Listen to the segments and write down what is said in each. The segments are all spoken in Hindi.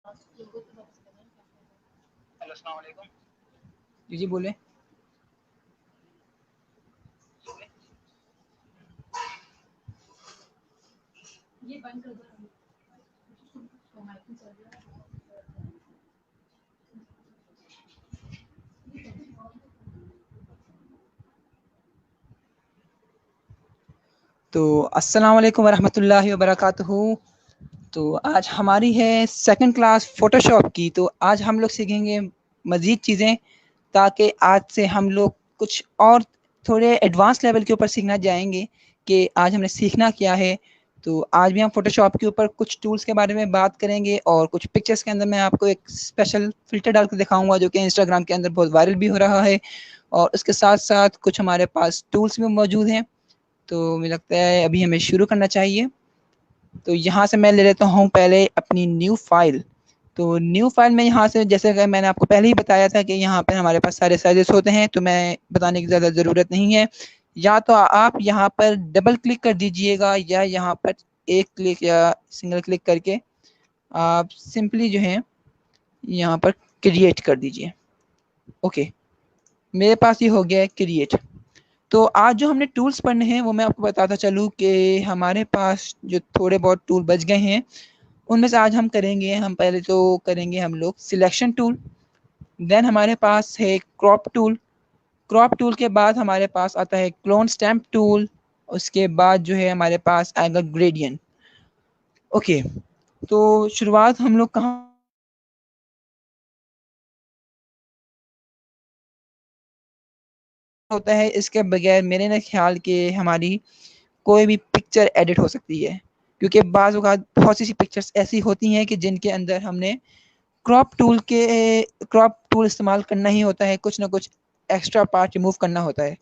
हेलो, अस्सलाम वालेकुम। जी बोले। ये बंद कर दो। तो अस्सलाम वालेकुम वरहमतुल्लाहि वबरकातुहू। तो आज हमारी है सेकंड क्लास फ़ोटोशॉप की। तो आज हम लोग सीखेंगे मज़ीद चीज़ें, ताकि आज से हम लोग कुछ और थोड़े एडवांस लेवल के ऊपर सीखना जाएंगे कि आज हमने सीखना क्या है। तो आज भी हम फ़ोटोशॉप के ऊपर कुछ टूल्स के बारे में बात करेंगे और कुछ पिक्चर्स के अंदर मैं आपको एक स्पेशल फ़िल्टर डाल के दिखाऊँगा, जो कि इंस्टाग्राम के अंदर बहुत वायरल भी हो रहा है। और उसके साथ-साथ कुछ हमारे पास टूल्स भी मौजूद हैं। तो मुझे लगता है अभी हमें शुरू करना चाहिए। तो यहाँ से मैं ले लेता हूँ पहले अपनी न्यू फ़ाइल। तो न्यू फ़ाइल में यहाँ से, जैसे कि मैंने आपको पहले ही बताया था कि यहाँ पे हमारे पास सारे साइज़ेस होते हैं, तो मैं बताने की ज़्यादा ज़रूरत नहीं है। या तो आप यहाँ पर डबल क्लिक कर दीजिएगा, या यहाँ पर एक क्लिक या सिंगल क्लिक करके आप सिंपली जो है यहाँ पर क्रिएट कर दीजिए। ओके, मेरे पास ये हो गया है क्रिएट। तो आज जो हमने टूल्स पढ़ने हैं वो मैं आपको बताता चलूँ कि हमारे पास जो थोड़े बहुत टूल बच गए हैं, उनमें से आज हम करेंगे, हम पहले तो करेंगे हम लोग सिलेक्शन टूल। देन हमारे पास है क्रॉप टूल। क्रॉप टूल के बाद हमारे पास आता है क्लोन स्टैम्प टूल। उसके बाद जो है हमारे पास आएगा ग्रेडियंट। ओके, तो शुरुआत हम लोग कहाँ होता है, इसके बगैर मेरे ना ख्याल के हमारी कोई भी पिक्चर एडिट हो सकती है, क्योंकि बाज़ औक़ात बहुत सी पिक्चर्स ऐसी होती हैं कि जिनके अंदर हमने क्रॉप टूल इस्तेमाल करना ही होता है, कुछ ना कुछ एक्स्ट्रा पार्ट रिमूव करना होता है।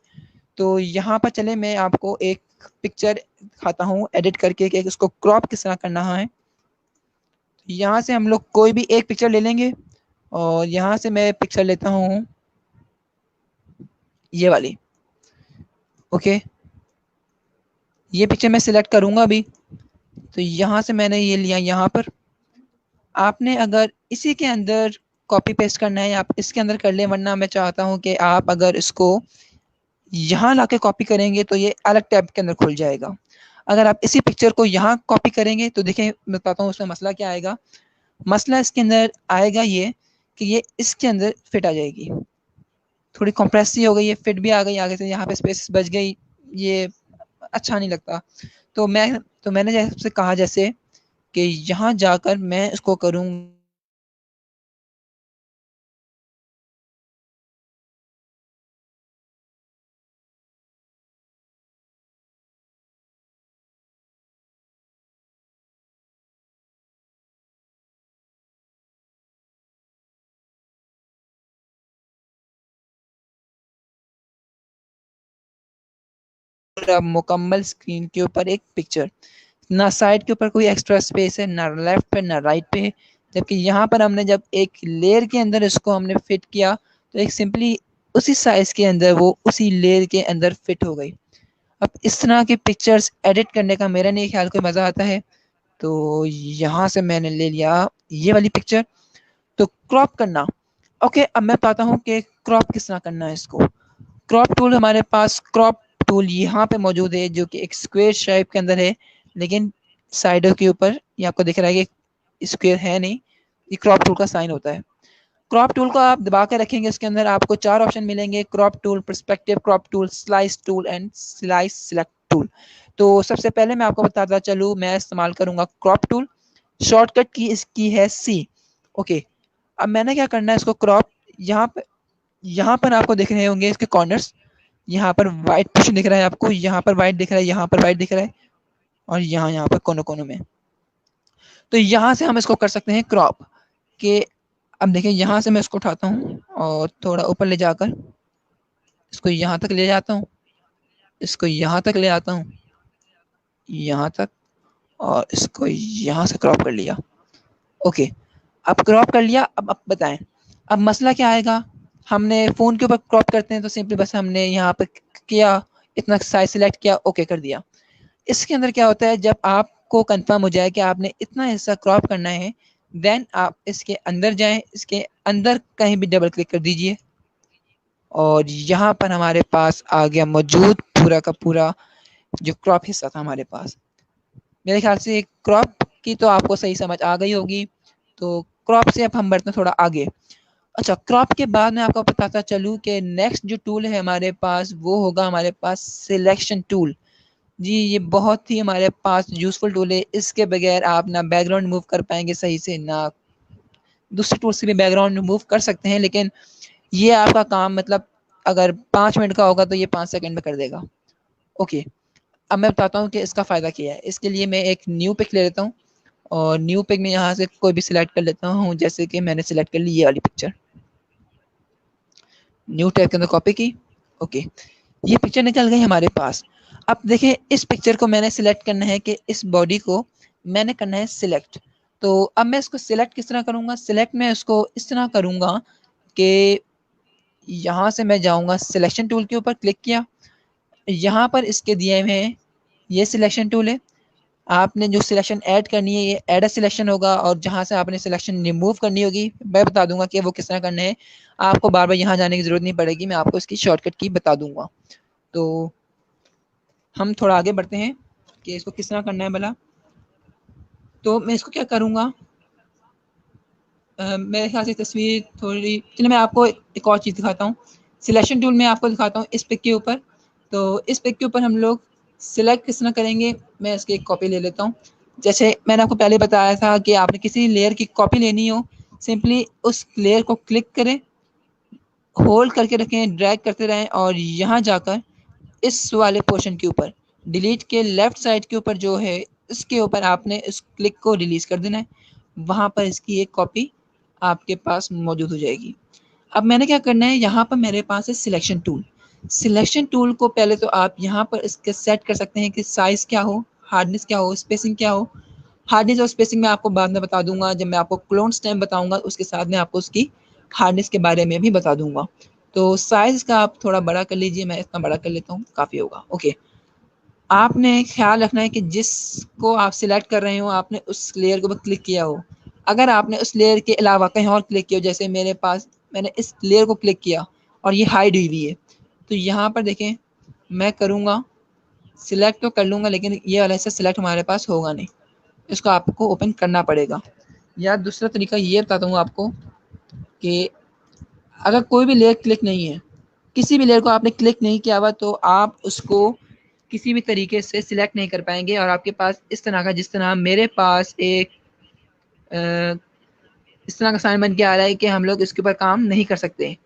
तो यहाँ पर चले मैं आपको एक पिक्चर दिखाता हूँ एडिट करके कि उसको क्रॉप किस तरह करना है। यहाँ से हम लोग कोई भी एक पिक्चर ले लेंगे और यहाँ से मैं पिक्चर लेता हूँ ये वाली। ओके, ये पिक्चर मैं सिलेक्ट करूँगा अभी। तो यहाँ से मैंने ये लिया। यहाँ पर आपने अगर इसी के अंदर कॉपी पेस्ट करना है, आप इसके अंदर कर लें, वरना मैं चाहता हूँ कि आप अगर इसको यहाँ लाके कॉपी करेंगे तो ये अलग टैब के अंदर खुल जाएगा। अगर आप इसी पिक्चर को यहाँ कॉपी करेंगे तो देखें, मैं बताता हूँ उसमें मसला क्या आएगा। मसला इसके अंदर आएगा ये कि ये इसके अंदर फिट आ जाएगी। थोड़ी कंप्रेस सी हो गई है, फिट भी आ गई आगे से, यहाँ पे स्पेस बच गई, ये अच्छा नहीं लगता। तो मैंने जैसे कहा, जैसे कि यहाँ जाकर मैं इसको करूँ मुकम्मल स्क्रीन के ऊपर एक पिक्चर, ना साइड के ऊपर कोई एक्स्ट्रा स्पेस है, ना लेफ्ट पे ना राइट पे। जबकि यहाँ पर हमने जब एक लेयर के अंदर इसको हमने फिट किया तो एक सिंपली उसी साइज के अंदर वो उसी लेयर के अंदर फिट हो गई। अब इस तरह की पिक्चर्स एडिट करने का मेरा नहीं ख्याल कोई मज़ा आता है। तो यहाँ से मैंने ले लिया ये वाली पिक्चर। तो क्रॉप करना, ओके, अब मैं बताता हूँ कि क्रॉप किस तरह करना है इसको। क्रॉप टूल, हमारे पास क्रॉप टूल यहाँ पे मौजूद है, जो कि एक स्क्वायर शेप के अंदर है, लेकिन साइडों के ऊपर ये आपको दिख रहा है कि स्क्वायर है नहीं, ये क्रॉप टूल का साइन होता है। क्रॉप टूल को आप दबा के रखेंगे, इसके अंदर आपको 4 ऑप्शन मिलेंगे: crop tool, perspective crop tool, slice tool and slice select tool. तो सबसे पहले मैं आपको बताता चलूँ, मैं इस्तेमाल करूँगा क्रॉप टूल। शॉर्टकट की इसकी है C। ओके, अब मैंने क्या करना है, इसको क्रॉप, यहाँ पर आपको दिख रहे होंगे इसके कॉर्नर्स, यहाँ पर वाइट पोर्शन दिख रहा है आपको, यहाँ पर वाइट दिख रहा है, यहाँ पर वाइट दिख रहा है, और यहाँ पर कोनों-कोनों में। तो यहाँ से हम इसको कर सकते हैं क्रॉप के। अब देखिए, यहाँ से मैं इसको उठाता हूँ और थोड़ा ऊपर ले जाकर इसको यहाँ तक ले जाता हूँ, इसको यहाँ तक ले आता हूँ, यहाँ तक, और इसको यहाँ से क्रॉप कर लिया। ओके, अब क्रॉप कर लिया। अब बताएं, अब मसला क्या आएगा। हमने फ़ोन के ऊपर क्रॉप करते हैं तो सिंपली बस हमने यहाँ पर किया, इतना साइज सिलेक्ट किया, ओके कर दिया। इसके अंदर क्या होता है, जब आपको कंफर्म हो जाए कि आपने इतना हिस्सा क्रॉप करना है, देन आप इसके अंदर जाएं, इसके अंदर कहीं भी डबल क्लिक कर दीजिए और यहाँ पर हमारे पास आ गया मौजूद पूरा का पूरा जो क्रॉप हिस्सा था हमारे पास। मेरे ख्याल से क्रॉप की तो आपको सही समझ आ गई होगी। तो क्रॉप से अब हम बढ़ते हैं थोड़ा आगे। अच्छा, क्रॉप के बाद मैं आपको बताता चलूँ कि नेक्स्ट जो टूल है हमारे पास वो होगा हमारे पास सिलेक्शन टूल। जी, ये बहुत ही हमारे पास यूज़फुल टूल है। इसके बगैर आप ना बैकग्राउंड मूव कर पाएंगे सही से, ना दूसरे टूल से भी बैकग्राउंड मूव कर सकते हैं, लेकिन ये आपका काम मतलब अगर 5 मिनट का होगा तो ये 5 सेकंड में कर देगा। ओके, अब मैं बताता हूँ कि इसका फ़ायदा क्या है। इसके लिए मैं एक न्यू पिक ले लेता हूँ और न्यू पिक में यहाँ से कोई भी सिलेक्ट कर लेता हूँ, जैसे कि मैंने सिलेक्ट कर ली ये वाली पिक्चर। न्यू टैब के अंदर कॉपी की। ओके, ये पिक्चर निकल गई हमारे पास। अब देखिए, इस पिक्चर को मैंने सिलेक्ट करना है कि इस बॉडी को मैंने करना है सिलेक्ट। तो अब मैं इसको सिलेक्ट किस तरह करूँगा? सिलेक्ट मैं इसको इस तरह करूँगा कि यहाँ से मैं जाऊँगा सिलेक्शन टूल के ऊपर, क्लिक किया, यहाँ पर इसके दिए हुए हैं ये सिलेक्शन टूल है। आपने जो सिलेक्शन ऐड करनी है ये ऐड अ सिलेक्शन होगा और जहाँ से आपने सिलेक्शन रिमूव करनी होगी मैं बता दूंगा कि वो किस तरह करना है। आपको बार बार यहाँ जाने की ज़रूरत नहीं पड़ेगी, मैं आपको इसकी शॉर्टकट की बता दूंगा। तो हम थोड़ा आगे बढ़ते हैं कि इसको किस तरह करना है भला। तो मैं इसको क्या करूँगा, मेरे ख्याल से तस्वीर थोड़ी, चलिए मैं आपको एक और चीज़ दिखाता हूँ। सिलेक्शन टूल में आपको दिखाता हूँ इस पिक के ऊपर। तो इस पिक के ऊपर हम लोग सिलेक्ट किस तरह करेंगे, मैं इसकी एक कॉपी ले लेता हूँ। जैसे मैंने आपको पहले बताया था कि आपने किसी लेयर की कॉपी लेनी हो, सिंपली उस लेयर को क्लिक करें, होल्ड करके रखें, ड्रैग करते रहें और यहाँ जाकर इस वाले पोर्शन के ऊपर डिलीट के लेफ्ट साइड के ऊपर जो है इसके ऊपर आपने इस क्लिक को रिलीज़ कर देना है। वहाँ पर इसकी एक कॉपी आपके पास मौजूद हो जाएगी। अब मैंने क्या करना है, यहाँ पर मेरे पास है सिलेक्शन टूल। सिलेक्शन टूल को पहले तो आप यहाँ पर इसके सेट कर सकते हैं कि साइज़ क्या हो, हार्डनेस क्या हो, स्पेसिंग क्या हो। हार्डनेस और स्पेसिंग मैं आपको बाद में बता दूंगा, जब मैं आपको क्लोन स्टैम्प बताऊंगा उसके साथ में आपको उसकी हार्डनेस के बारे में भी बता दूंगा। तो साइज़ का आप थोड़ा बड़ा कर लीजिए, मैं इतना बड़ा कर लेता हूँ, काफ़ी होगा। ओके, आपने ख्याल रखना है कि जिसको आप सिलेक्ट कर रहे हो आपने उस लेयर के ऊपर क्लिक किया हो। अगर आपने उस लेयर के अलावा कहीं और क्लिक किया हो, जैसे मेरे पास मैंने इस लेयर को क्लिक किया और ये हाइड हुई हुई है, तो यहाँ पर देखें मैं करूँगा सिलेक्ट तो कर लूँगा लेकिन ये वाला हिस्सा सिलेक्ट हमारे पास होगा नहीं, इसको आपको ओपन करना पड़ेगा। या दूसरा तरीका ये बताता हूँ आपको कि अगर कोई भी लेयर क्लिक नहीं है, किसी भी लेयर को आपने क्लिक नहीं किया हुआ, तो आप उसको किसी भी तरीके से सिलेक्ट नहीं कर पाएंगे और आपके पास इस तरह का, जिस तरह मेरे पास एक इस तरह का साइन बन के आ रहा है कि हम लोग इसके ऊपर काम नहीं कर सकते।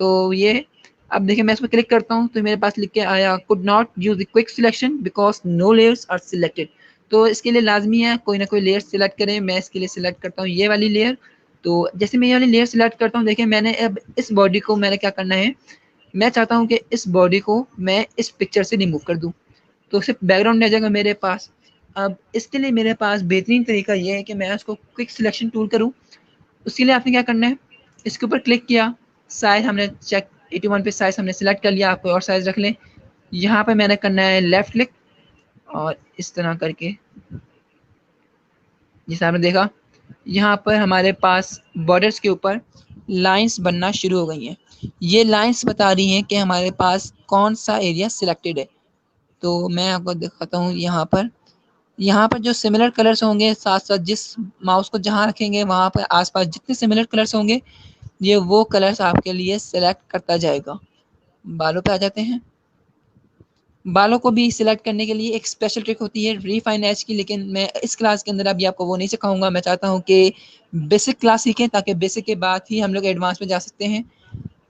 तो ये अब देखिए मैं इसमें क्लिक करता हूँ तो मेरे पास लिख के आया could not use the quick selection because no layers are selected. तो इसके लिए लाजमी है कोई ना कोई लेयर सिलेक्ट करें। मैं इसके लिए सिलेक्ट करता हूँ ये वाली लेयर। तो जैसे मैं ये वाली लेयर सिलेक्ट करता हूँ, देखिए मैंने अब इस बॉडी को मैंने क्या करना है, मैं चाहता हूँ कि इस बॉडी को मैं इस पिक्चर से रिमूव कर दूँ, तो सिर्फ बैकग्राउंड आ जाएगा मेरे पास। अब इसके लिए मेरे पास बेहतरीन तरीका ये है कि मैं उसको क्विक सिलेक्शन टूल करूँ। उसके लिए आपने क्या करना है, इसके ऊपर क्लिक किया, साइज हमने चेक 81 पे साइज हमने सिलेक्ट कर लिया, आप कोई और साइज रख लें। यहाँ पे मैंने करना है लेफ्ट क्लिक और इस तरह करके, जैसे आपने देखा यहाँ पर हमारे पास बॉर्डर्स के ऊपर लाइंस बनना शुरू हो गई हैं। ये लाइंस बता रही हैं कि हमारे पास कौन सा एरिया सिलेक्टेड है। तो मैं आपको दिखाता हूँ यहाँ पर जो सिमिलर कलर्स होंगे, साथ साथ जिस माउस को जहाँ रखेंगे वहाँ पर आसपास जितने सिमिलर कलर्स होंगे ये वो कलर्स आपके लिए सिलेक्ट करता जाएगा। बालों पे आ जाते हैं। बालों को भी सिलेक्ट करने के लिए एक स्पेशल ट्रिक होती है रिफाइन एज की, लेकिन मैं इस क्लास के अंदर अभी आपको वो नहीं सिखाऊंगा। मैं चाहता हूँ कि बेसिक क्लास सीखें ताकि बेसिक के बाद ही हम लोग एडवांस में जा सकते हैं।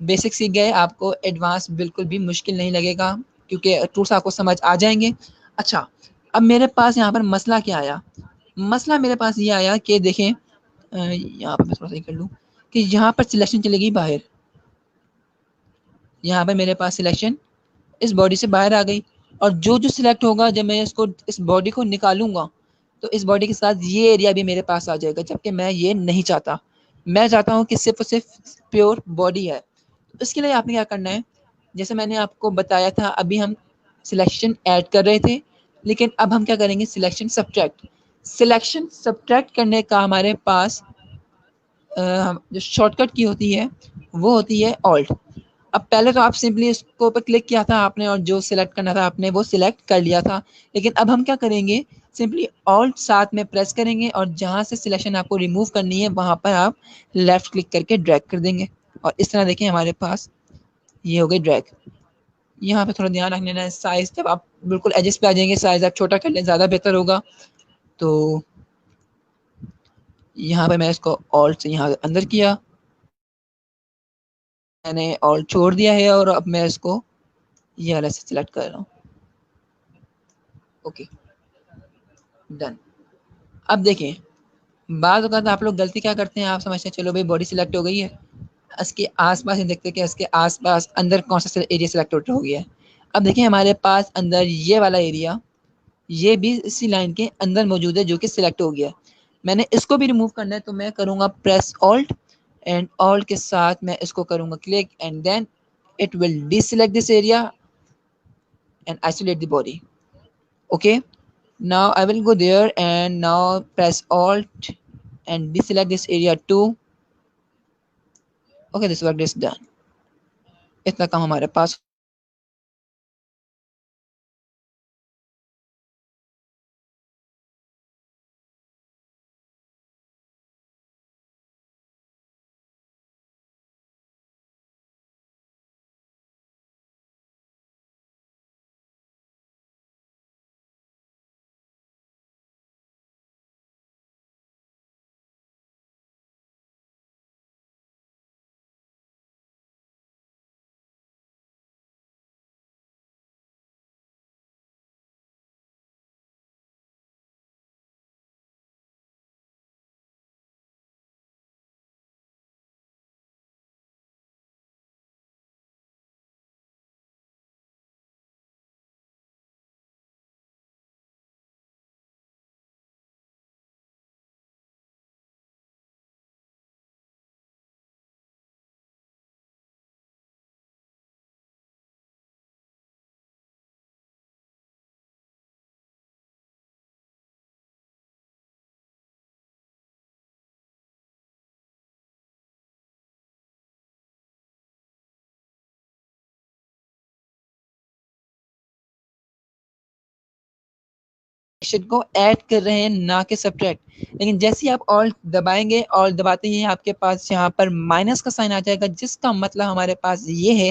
बेसिक सीख गए आपको एडवांस बिल्कुल भी मुश्किल नहीं लगेगा क्योंकि टूल्स आपको समझ आ जाएंगे। अच्छा, अब मेरे पास यहाँ पर मसला क्या आया, मसला मेरे पास ये आया कि देखें यहाँ पर मैं थोड़ा सा कर लूँ कि यहाँ पर सिलेक्शन चलेगी बाहर। यहाँ पर मेरे पास सिलेक्शन इस बॉडी से बाहर आ गई और जो जो सिलेक्ट होगा जब मैं इसको इस बॉडी को निकालूंगा तो इस बॉडी के साथ ये एरिया भी मेरे पास आ जाएगा, जबकि मैं ये नहीं चाहता। मैं चाहता हूँ कि सिर्फ और सिर्फ प्योर बॉडी है। तो इसके लिए आपने क्या करना है, जैसे मैंने आपको बताया था अभी हम सिलेक्शन ऐड कर रहे थे, लेकिन अब हम क्या करेंगे सिलेक्शन सब्ट्रैक्ट। सिलेक्शन सब्ट्रैक्ट करने का हमारे पास जो शॉर्टकट की होती है वो होती है ऑल्ट। अब पहले तो आप सिंपली इसको ऊपर क्लिक किया था आपने और जो सिलेक्ट करना था आपने वो सिलेक्ट कर लिया था, लेकिन अब हम क्या करेंगे, सिंपली ऑल्ट साथ में प्रेस करेंगे और जहाँ से सिलेक्शन आपको रिमूव करनी है वहाँ पर आप लेफ़्ट क्लिक करके ड्रैग कर देंगे और इस तरह देखिए हमारे पास ये हो गई ड्रैग। यहाँ पे थोड़ा ध्यान रखना है साइज़, जब आप बिल्कुल एजेस पे आ जाएंगे साइज़ आप छोटा कर लें, ज़्यादा बेहतर होगा। तो यहाँ पे मैं इसको ऑल्ट से यहाँ अंदर किया, मैंने ऑल्ट छोड़ दिया है और अब मैं इसको ये वाला से सिलेक्ट कर रहा हूँ। Okay done. अब देखें, बाद अगर आप लोग गलती क्या करते हैं, आप समझते हैं चलो भाई बॉडी सिलेक्ट हो गई है, इसके आसपास नहीं देखते कि इसके आसपास अंदर कौन सा एरिया सिलेक्ट हो गया है। अब देखिए हमारे पास अंदर ये वाला एरिया ये भी इसी लाइन के अंदर मौजूद है जो कि सिलेक्ट हो गया। मैंने इसको भी रिमूव करना है तो मैं करूँगा प्रेस ऑल्ट एंड ऑल्ट के साथ मैं इसको करूँगा click and then it will deselect this area and isolate the body. Okay, now I will go there and now press alt and deselect this area too. Okay, this work is done. इतना काम हमारे पास को ऐड कर रहे हैं ना कि सब्ट्रैक्ट। लेकिन जैसे ही आप ऑल्ट दबाएंगे और दबाते ही आपके पास यहाँ पर माइनस का साइन आ जाएगा, जिसका मतलब हमारे पास ये है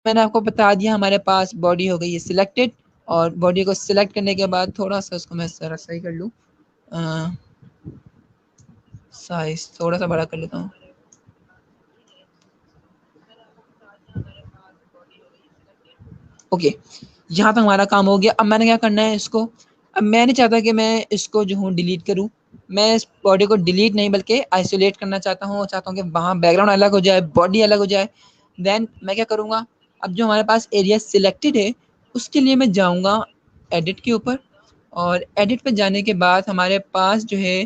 मैंने आपको बता दिया हमारे पास बॉडी हो गई है सिलेक्टेड। और बॉडी को सिलेक्ट करने के बाद थोड़ा सा उसको मैं जरा सही कर लूँ, साइज थोड़ा सा बड़ा कर लेता हूँ। ओके, यहाँ तक हमारा काम हो गया। अब मैंने क्या करना है इसको, अब मैं नहीं चाहता कि मैं इसको जो हूँ डिलीट करूँ, मैं इस बॉडी को डिलीट नहीं बल्कि आइसोलेट करना चाहता हूँ। चाहता हूँ कि वहाँ बैकग्राउंड अलग हो जाए, बॉडी अलग हो जाए। देन मैं क्या करूँगा, अब जो हमारे पास एरिया सिलेक्टेड है उसके लिए मैं जाऊँगा एडिट के ऊपर, और एडिट पे जाने के बाद हमारे पास जो है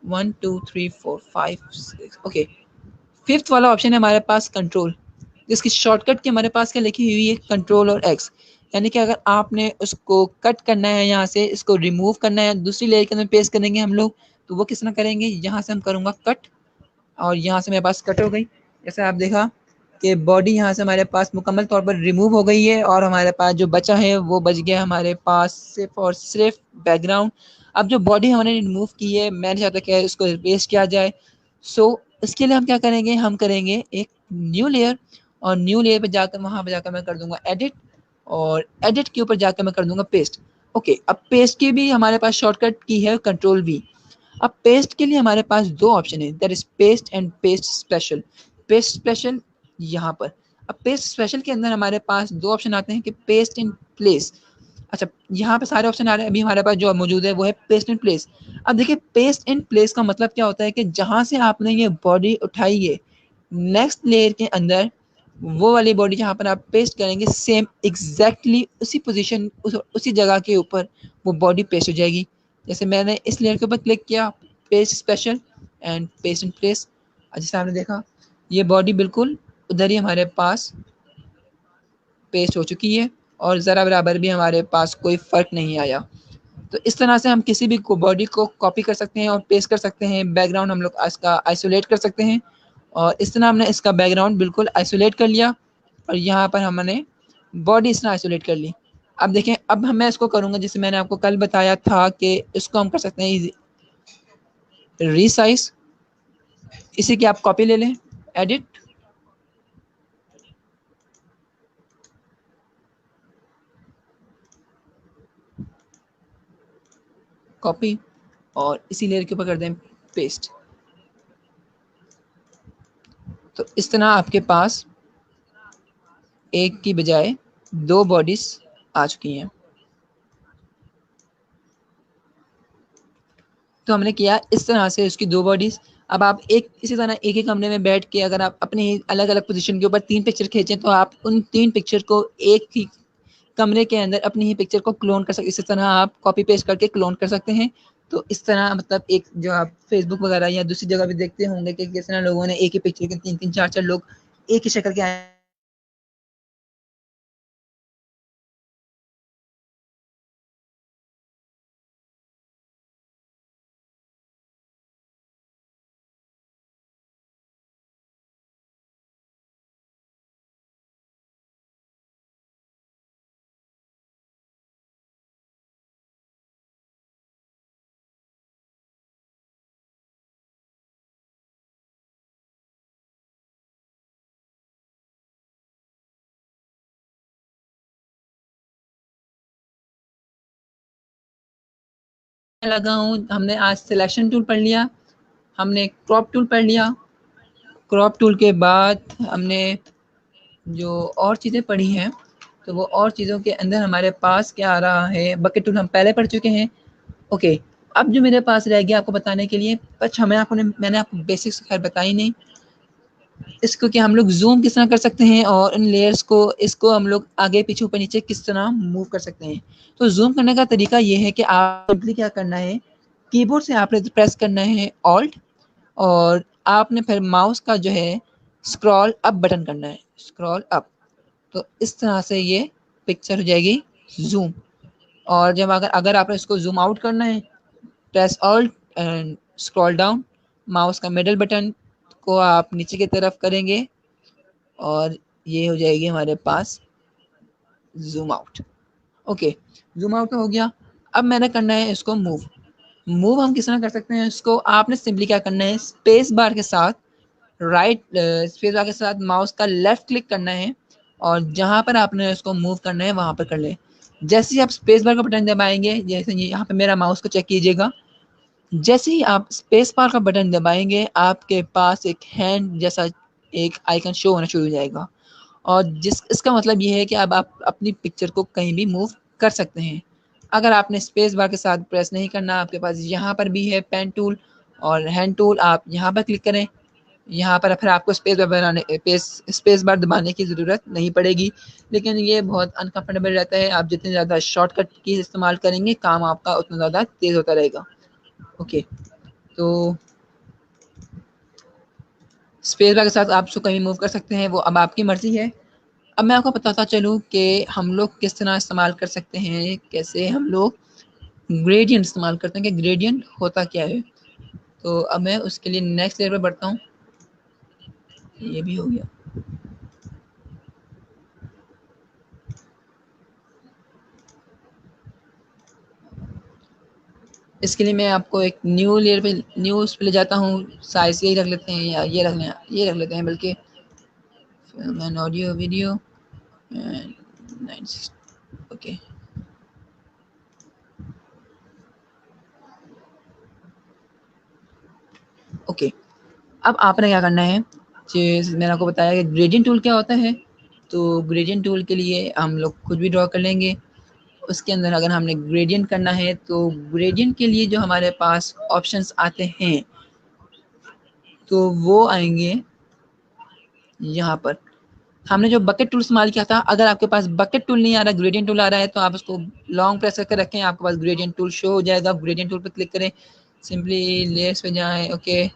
1 2 3 4 5 6 ओके, फिफ्थ वाला ऑप्शन है हमारे पास कंट्रोल, जिसकी शॉर्टकट की हमारे पास क्या लिखी हुई है कंट्रोल और एक्स। यानी कि अगर आपने उसको कट करना है, यहाँ से इसको रिमूव करना है, दूसरी लेयर के अंदर पेस्ट करेंगे हम लोग, तो वो किस तरह करेंगे, यहाँ से हम करूँगा कट और यहाँ से मेरे पास कट हो गई। जैसे आप देखा कि बॉडी यहाँ से हमारे पास मुकम्मल तौर पर रिमूव हो गई है और हमारे पास जो बचा है वो बच गया हमारे पास सिर्फ और सिर्फ बैकग्राउंड। अब जो बॉडी हमने रिमूव की है मैं नहीं चाहता कि इसको रिप्लेस किया जाए, सो इसके लिए हम क्या करेंगे, हम करेंगे एक न्यू लेयर और न्यू लेयर पे जाकर वहाँ पे जाकर मैं कर दूंगा एडिट और एडिट के ऊपर जाकर मैं कर दूंगा पेस्ट। ओके, अब पेस्ट की भी हमारे पास शॉर्टकट की है कंट्रोल वी। अब पेस्ट के लिए हमारे पास दो ऑप्शन है, that is paste and paste special. Paste special यहाँ पर, अब पेस्ट स्पेशल के अंदर हमारे पास दो ऑप्शन आते हैं कि पेस्ट इन प्लेस। अच्छा, यहाँ पे सारे ऑप्शन आ रहे हैं, अभी हमारे पास जो मौजूद है वो है पेस्ट इन प्लेस। अब देखिए पेस्ट इन प्लेस का मतलब क्या होता है कि जहाँ से आपने ये बॉडी उठाई है नेक्स्ट लेयर के अंदर वो वाली बॉडी जहाँ पर आप पेस्ट करेंगे सेम एग्जैक्टली उसी पोजीशन उसी जगह के ऊपर वो बॉडी पेस्ट हो जाएगी। जैसे मैंने इस लेयर के ऊपर क्लिक किया, paste special and paste in place, जैसे आपने देखा ये बॉडी बिल्कुल उधर ही हमारे पास पेस्ट हो चुकी है। और ज़रा बराबर भी हमारे पास कोई फ़र्क नहीं आया। तो इस तरह से हम किसी भी बॉडी को कॉपी कर सकते हैं और पेस्ट कर सकते हैं। बैकग्राउंड हम लोग इसका आइसोलेट कर सकते हैं और इस तरह हमने इसका बैकग्राउंड बिल्कुल आइसोलेट कर लिया और यहाँ पर हमने बॉडी इस तरह आइसोलेट कर ली। अब देखें, अब मैं इसको करूँगा जैसे मैंने आपको कल बताया था कि इसको हम कर सकते हैं रीसाइज। इसी की आप कॉपी ले लें, एडिट, कॉपी और इसी लेयर के ऊपर कर दें पेस्ट। तो इस तरह आपके पास एक की बजाय दो बॉडीज आ चुकी हैं। तो हमने किया इस तरह से उसकी दो बॉडीज। अब आप एक इसी तरह एक ही कमरे में बैठ के अगर आप अपने अलग अलग पोजीशन के ऊपर 3 पिक्चर खींचें तो आप उन 3 पिक्चर को एक ही कमरे के अंदर अपनी ही पिक्चर को क्लोन कर सकते। इसी तरह आप कॉपी पेस्ट करके क्लोन कर सकते हैं। तो इस तरह मतलब एक जो आप फेसबुक वगैरह या दूसरी जगह भी देखते होंगे कि किस तरह लोगों ने एक ही पिक्चर के 3-3 4-4 लोग एक ही शक्ल के आए लगा हूँ। हमने आज सिलेक्शन टूल पढ़ लिया, हमने क्रॉप टूल पढ़ लिया। क्रॉप टूल के बाद हमने जो और चीज़ें पढ़ी हैं तो वो और चीज़ों के अंदर हमारे पास क्या आ रहा है, बकेट टूल हम पहले पढ़ चुके हैं। ओके, अब जो मेरे पास रह गया आपको बताने के लिए, अच्छा मैंने आपको बेसिक्स खैर बताई नहीं। इसको कि हम लोग जूम किस तरह कर सकते हैं और इन लेयर्स को इसको हम लोग आगे पीछे ऊपर नीचे किस तरह मूव कर सकते हैं। तो जूम करने का तरीका ये है कि आप सिंपली क्या करना है, कीबोर्ड से आपने प्रेस करना है ऑल्ट और आपने फिर माउस का जो है स्क्रॉल अप बटन करना है, स्क्रॉल अप। तो इस तरह से ये पिक्चर हो जाएगी जूम। और जब अगर अगर आपने इसको जूम आउट करना है, press alt and scroll down, mouse का मिडल बटन को आप नीचे की तरफ करेंगे और ये हो जाएगी हमारे पास zoom out. Okay, zoom out हो गया। अब मैंने करना है इसको मूव। मूव हम किस तरह कर सकते हैं, इसको आपने सिंपली क्या करना है, स्पेस बार के साथ स्पेस बार के साथ माउस का लेफ्ट क्लिक करना है और जहाँ पर आपने इसको मूव करना है वहाँ पर कर ले। जैसे ही आप स्पेस बार का बटन दबाएंगे, जैसे यहाँ पे मेरा माउस को चेक कीजिएगा, जैसे ही आप स्पेस बार का बटन दबाएंगे आपके पास एक हैंड जैसा एक आइकन शो होना शुरू हो जाएगा और जिस इसका मतलब ये है कि अब आप अपनी पिक्चर को कहीं भी मूव कर सकते हैं। अगर आपने स्पेस बार के साथ प्रेस नहीं करना, आपके पास यहाँ पर भी है पेन टूल और हैंड टूल, आप यहाँ पर क्लिक करें। यहाँ पर फिर आपको स्पेस बार दबाने की ज़रूरत नहीं पड़ेगी, लेकिन ये बहुत अनकम्फर्टेबल रहता है। आप जितने ज़्यादा शॉर्टकट की इस्तेमाल करेंगे काम आपका उतना ज़्यादा तेज़ होता रहेगा। ओके, तो स्पेस बार के साथ आप उसको कहीं मूव कर सकते हैं, वो अब आपकी मर्ज़ी है। अब मैं आपको बताता चलूँ कि हम लोग किस तरह इस्तेमाल कर सकते हैं, कैसे हम लोग ग्रेडियंट इस्तेमाल करते हैं कि ग्रेडियंट होता क्या है। तो अब मैं उसके लिए नेक्स्ट लेयर पर बढ़ता हूँ। ये भी हो गया। इसके लिए मैं आपको एक न्यू लेयर पे न्यूज़ पे ले जाता हूँ। साइज यही रख लेते हैं या ये रख लेते हैं बल्कि film and audio video and 960। Okay, okay. अब आपने क्या करना है, जैसे मैंने आपको बताया कि ग्रेडियंट टूल क्या होता है। तो ग्रेडियंट टूल के लिए हम लोग कुछ भी ड्रॉ कर लेंगे। उसके अंदर अगर हमने ग्रेडियंट करना है तो ग्रेडियंट के लिए जो हमारे पास ऑप्शंस आते हैं तो वो आएंगे यहाँ पर। हमने जो बकेट टूल इस्तेमाल किया था, अगर आपके पास बकेट टूल नहीं आ रहा, ग्रेडियंट टूल आ रहा है तो आप उसको लॉन्ग प्रेस करके रखें, आपके पास ग्रेडियंट टूल शो हो जाएगा। ग्रेडियंट टूल पर क्लिक करें, सिंपली लेयर्स पे जाएं। ओके,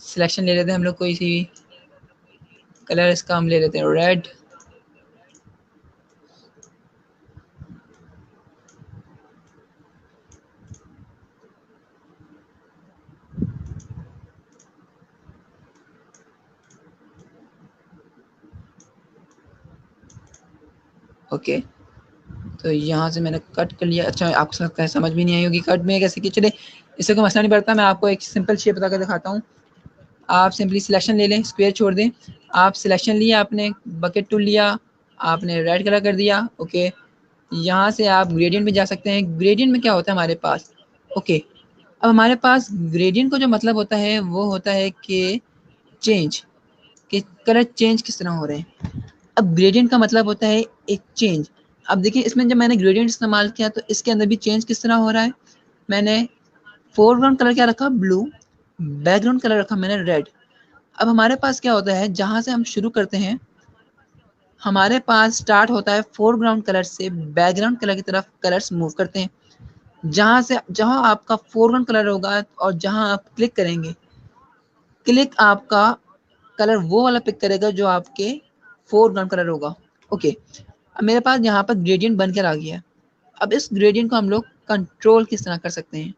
सिलेक्शन ले लेते हैं हम लोग, कोई सी कलर इसका हम ले लेते हैं रेड। ओके, तो यहाँ से मैंने कट कर लिया। अच्छा, आपको लगता है समझ भी नहीं आई होगी कट में कैसे की। चले, इससे कोई मसला नहीं पड़ता, मैं आपको एक सिंपल शेप बता कर दिखाता हूँ। आप सिंपली सिलेक्शन ले लें, स्क्वायर छोड़ दें। आप सिलेक्शन लिया, आपने बकेट टूल लिया, आपने रेड कलर कर दिया। ओके, यहाँ से आप ग्रेडियंट में जा सकते हैं। ग्रेडियंट में क्या होता है हमारे पास, ओके, अब हमारे पास ग्रेडियंट को जो मतलब होता है वो होता है कि चेंज, कि कलर चेंज किस तरह हो रहे हैं। अब ग्रेडियंट का मतलब होता है एक चेंज। अब देखिए, इसमें जब मैंने ग्रेडियंट इस्तेमाल किया तो इसके अंदर भी चेंज किस तरह हो रहा है। मैंने फोरग्राउंड कलर क्या रखा, ब्लू, बैकग्राउंड कलर रखा मैंने रेड। अब हमारे पास क्या होता है, जहाँ से हम शुरू करते हैं हमारे पास स्टार्ट होता है फोरग्राउंड कलर से, बैकग्राउंड कलर की तरफ कलर्स मूव करते हैं। जहाँ से जहाँ आपका फोरग्राउंड कलर होगा और जहाँ आप क्लिक करेंगे, क्लिक आपका कलर वो वाला पिक करेगा जो आपके फोरग्राउंड कलर होगा। ओके, अब मेरे पास यहाँ पर ग्रेडियंट बनकर आ गया। अब इस ग्रेडियंट को हम लोग कंट्रोल किस तरह कर सकते हैं।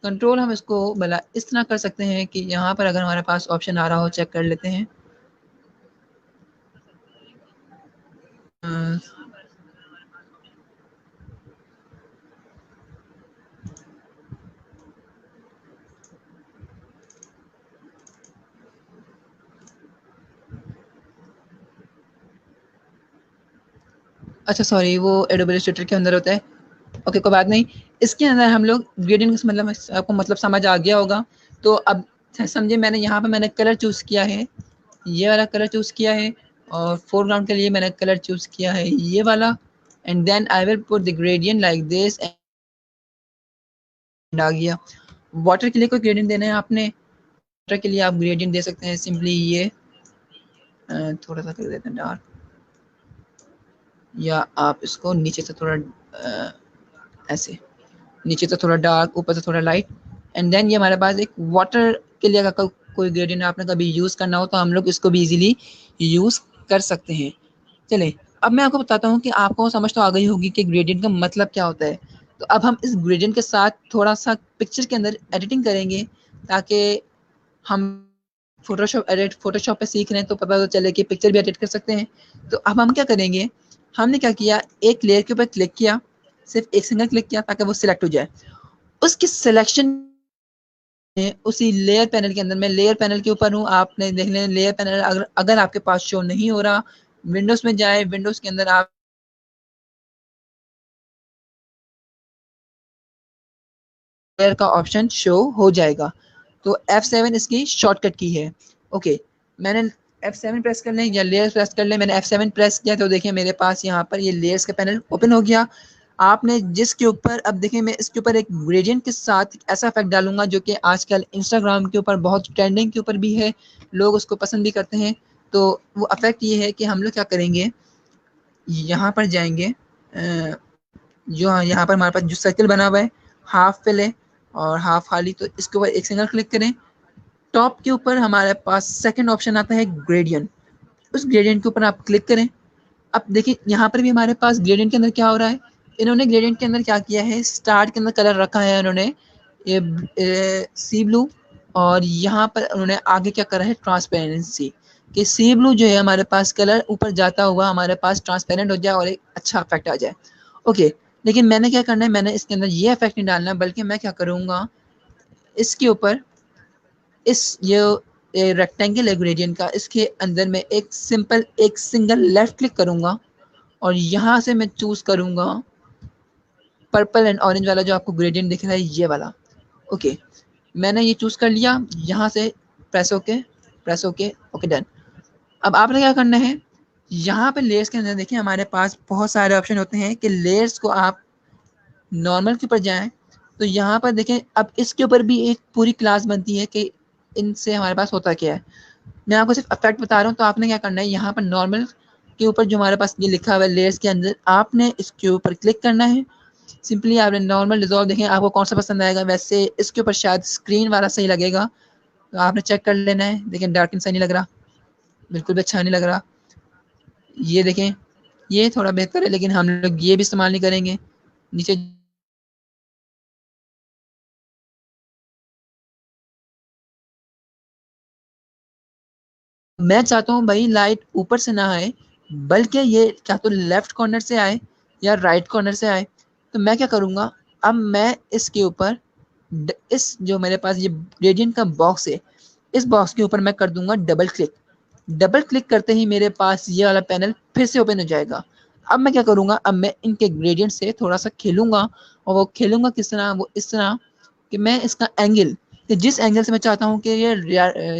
कंट्रोल हम इसको भला इस तरह कर सकते हैं कि यहाँ पर अगर हमारे पास ऑप्शन आ रहा हो, चेक कर लेते हैं। अच्छा सॉरी, वो एडोबी इलस्ट्रेटर के अंदर होता है। ओके, कोई बात नहीं। इसके अंदर हम लोग ग्रेडियंट का मतलब आपको मतलब समझ आ गया होगा। तो अब समझिए, मैंने यहाँ पर मैंने कलर चूज़ किया है, ये वाला कलर चूज़ किया है, और फोरग्राउंड के लिए मैंने कलर चूज़ किया है ये वाला। And then I will put the gradient like this and आ गया। वाटर के लिए कोई ग्रेडियंट देना है आपने, वाटर के लिए आप ग्रेडियंट दे सकते हैं सिंपली ये थोड़ा सा कर देते हैं डार्क, या आप इसको नीचे से थोड़ा ऐसे, नीचे से थोड़ा डार्क, ऊपर से थोड़ा लाइट। एंड देन ये हमारे पास एक वाटर के लिए अगर कोई ग्रेडियंट आपने कभी यूज़ करना हो तो हम लोग इसको भी इजीली यूज़ कर सकते हैं। चलें, अब मैं आपको बताता हूँ कि आपको समझ तो आ गई होगी कि ग्रेडियंट का मतलब क्या होता है। तो अब हम इस ग्रेडियंट के साथ थोड़ा सा पिक्चर के अंदर एडिटिंग करेंगे, ताकि हम फोटोशॉप पे सीख रहे हैं तो पता तो चले कि पिक्चर भी एडिट कर सकते हैं। तो अब हम क्या करेंगे, हमने क्या किया, एक लेयर के ऊपर क्लिक किया, सिर्फ एक सिंगल क्लिक किया ताकि वो सिलेक्ट हो जाए। उसकी सिलेक्शन उसी लेयर पैनल के अंदर, मैं लेयर पैनल के ऊपर हूँ, आपने देख लें लेयर पैनल अगर आपके पास शो नहीं हो रहा, विंडोज में जाए, विंडोज के अंदर आप लेयर का ऑप्शन शो हो जाएगा। तो F7 इसकी शॉर्टकट की है। ओके, मैंने F7 प्रेस कर लें या लेयर प्रेस कर लें, मैंने F7 प्रेस किया तो देखिए मेरे पास यहाँ पर ये लेयर्स का पैनल ओपन हो गया। आपने जिसके ऊपर, अब देखिए मैं इसके ऊपर एक ग्रेडियंट के साथ ऐसा इफेक्ट डालूंगा जो कि आजकल इंस्टाग्राम के ऊपर बहुत ट्रेंडिंग के ऊपर भी है, लोग उसको पसंद भी करते हैं। तो वो इफेक्ट ये है कि हम लोग क्या करेंगे, यहाँ पर जाएंगे, जो यहाँ पर हमारे पास जो सर्कल बना हुआ है, हाफ फिल है और हाफ खाली, तो इसके ऊपर एक सिंगल क्लिक करें। टॉप के ऊपर हमारे पास सेकंड ऑप्शन आता है ग्रेडियंट, उस ग्रेडियंट के ऊपर आप क्लिक करें। अब देखिए यहाँ पर भी हमारे पास ग्रेडियंट के अंदर क्या हो रहा है, इन्होंने ग्रेडियंट के अंदर क्या किया है, स्टार्ट के अंदर कलर रखा है इन्होंने ये सी ब्लू, और यहाँ पर उन्होंने आगे क्या करा है, ट्रांसपेरेंसी, कि सी ब्लू जो है हमारे पास कलर ऊपर जाता हुआ हमारे पास ट्रांसपेरेंट हो जाए और एक अच्छा इफेक्ट आ जाए। ओके, लेकिन मैंने क्या करना है, मैंने इसके अंदर ये इफेक्ट नहीं डालना, बल्कि मैं क्या करूँगा, इसके ऊपर इस ये रेक्टेंगल है ग्रेडियंट का, इसके अंदर मैं एक सिंपल एक सिंगल लेफ्ट क्लिक करूँगा और यहाँ से मैं चूज़ करूँगा पर्पल एंड ऑरेंज वाला जो आपको ग्रेडियंट दिख रहा है ये वाला। ओके, मैंने ये चूज़ कर लिया, यहाँ से press okay, press okay, okay done. अब आपने क्या करना है, यहाँ पे लेयर्स के अंदर देखिए हमारे पास बहुत सारे ऑप्शन होते हैं कि लेयर्स को आप नॉर्मल के ऊपर जाएं, तो यहाँ पर देखें अब इसके ऊपर भी एक पूरी क्लास बनती है कि इनसे हमारे पास होता क्या है। मैं आपको सिर्फ इफेक्ट बता रहा हूँ, तो आपने क्या करना है, यहाँ पर नॉर्मल के ऊपर जो हमारे पास ये लिखा हुआ है लेयर्स के अंदर, आपने इसके ऊपर क्लिक करना है। सिंपली आपने नॉर्मल डिजॉल्व देखें आपको कौन सा पसंद आएगा, वैसे इसके ऊपर शायद स्क्रीन वाला सही लगेगा, तो आपने चेक कर लेना है। देखें डार्किन सही नहीं लग रहा, बिल्कुल भी अच्छा नहीं लग रहा। ये देखें ये थोड़ा बेहतर है, लेकिन हम लोग ये भी इस्तेमाल नहीं करेंगे। नीचे मैं चाहता हूँ भाई लाइट ऊपर से ना आए, बल्कि ये क्या तो लेफ्ट कॉर्नर से आए या राइट कॉर्नर से आए। तो मैं क्या करूँगा, अब मैं इसके ऊपर इस जो मेरे पास ये ग्रेडियंट का बॉक्स है, इस बॉक्स के ऊपर मैं कर दूंगा डबल क्लिक। डबल क्लिक करते ही मेरे पास ये वाला पैनल फिर से ओपन हो जाएगा। अब मैं क्या करूँगा, अब मैं इनके ग्रेडियंट से थोड़ा सा खेलूंगा, और वो खेलूंगा किस तरह, वो इस तरह कि मैं इसका एंगल, कि जिस एंगल से मैं चाहता हूँ कि ये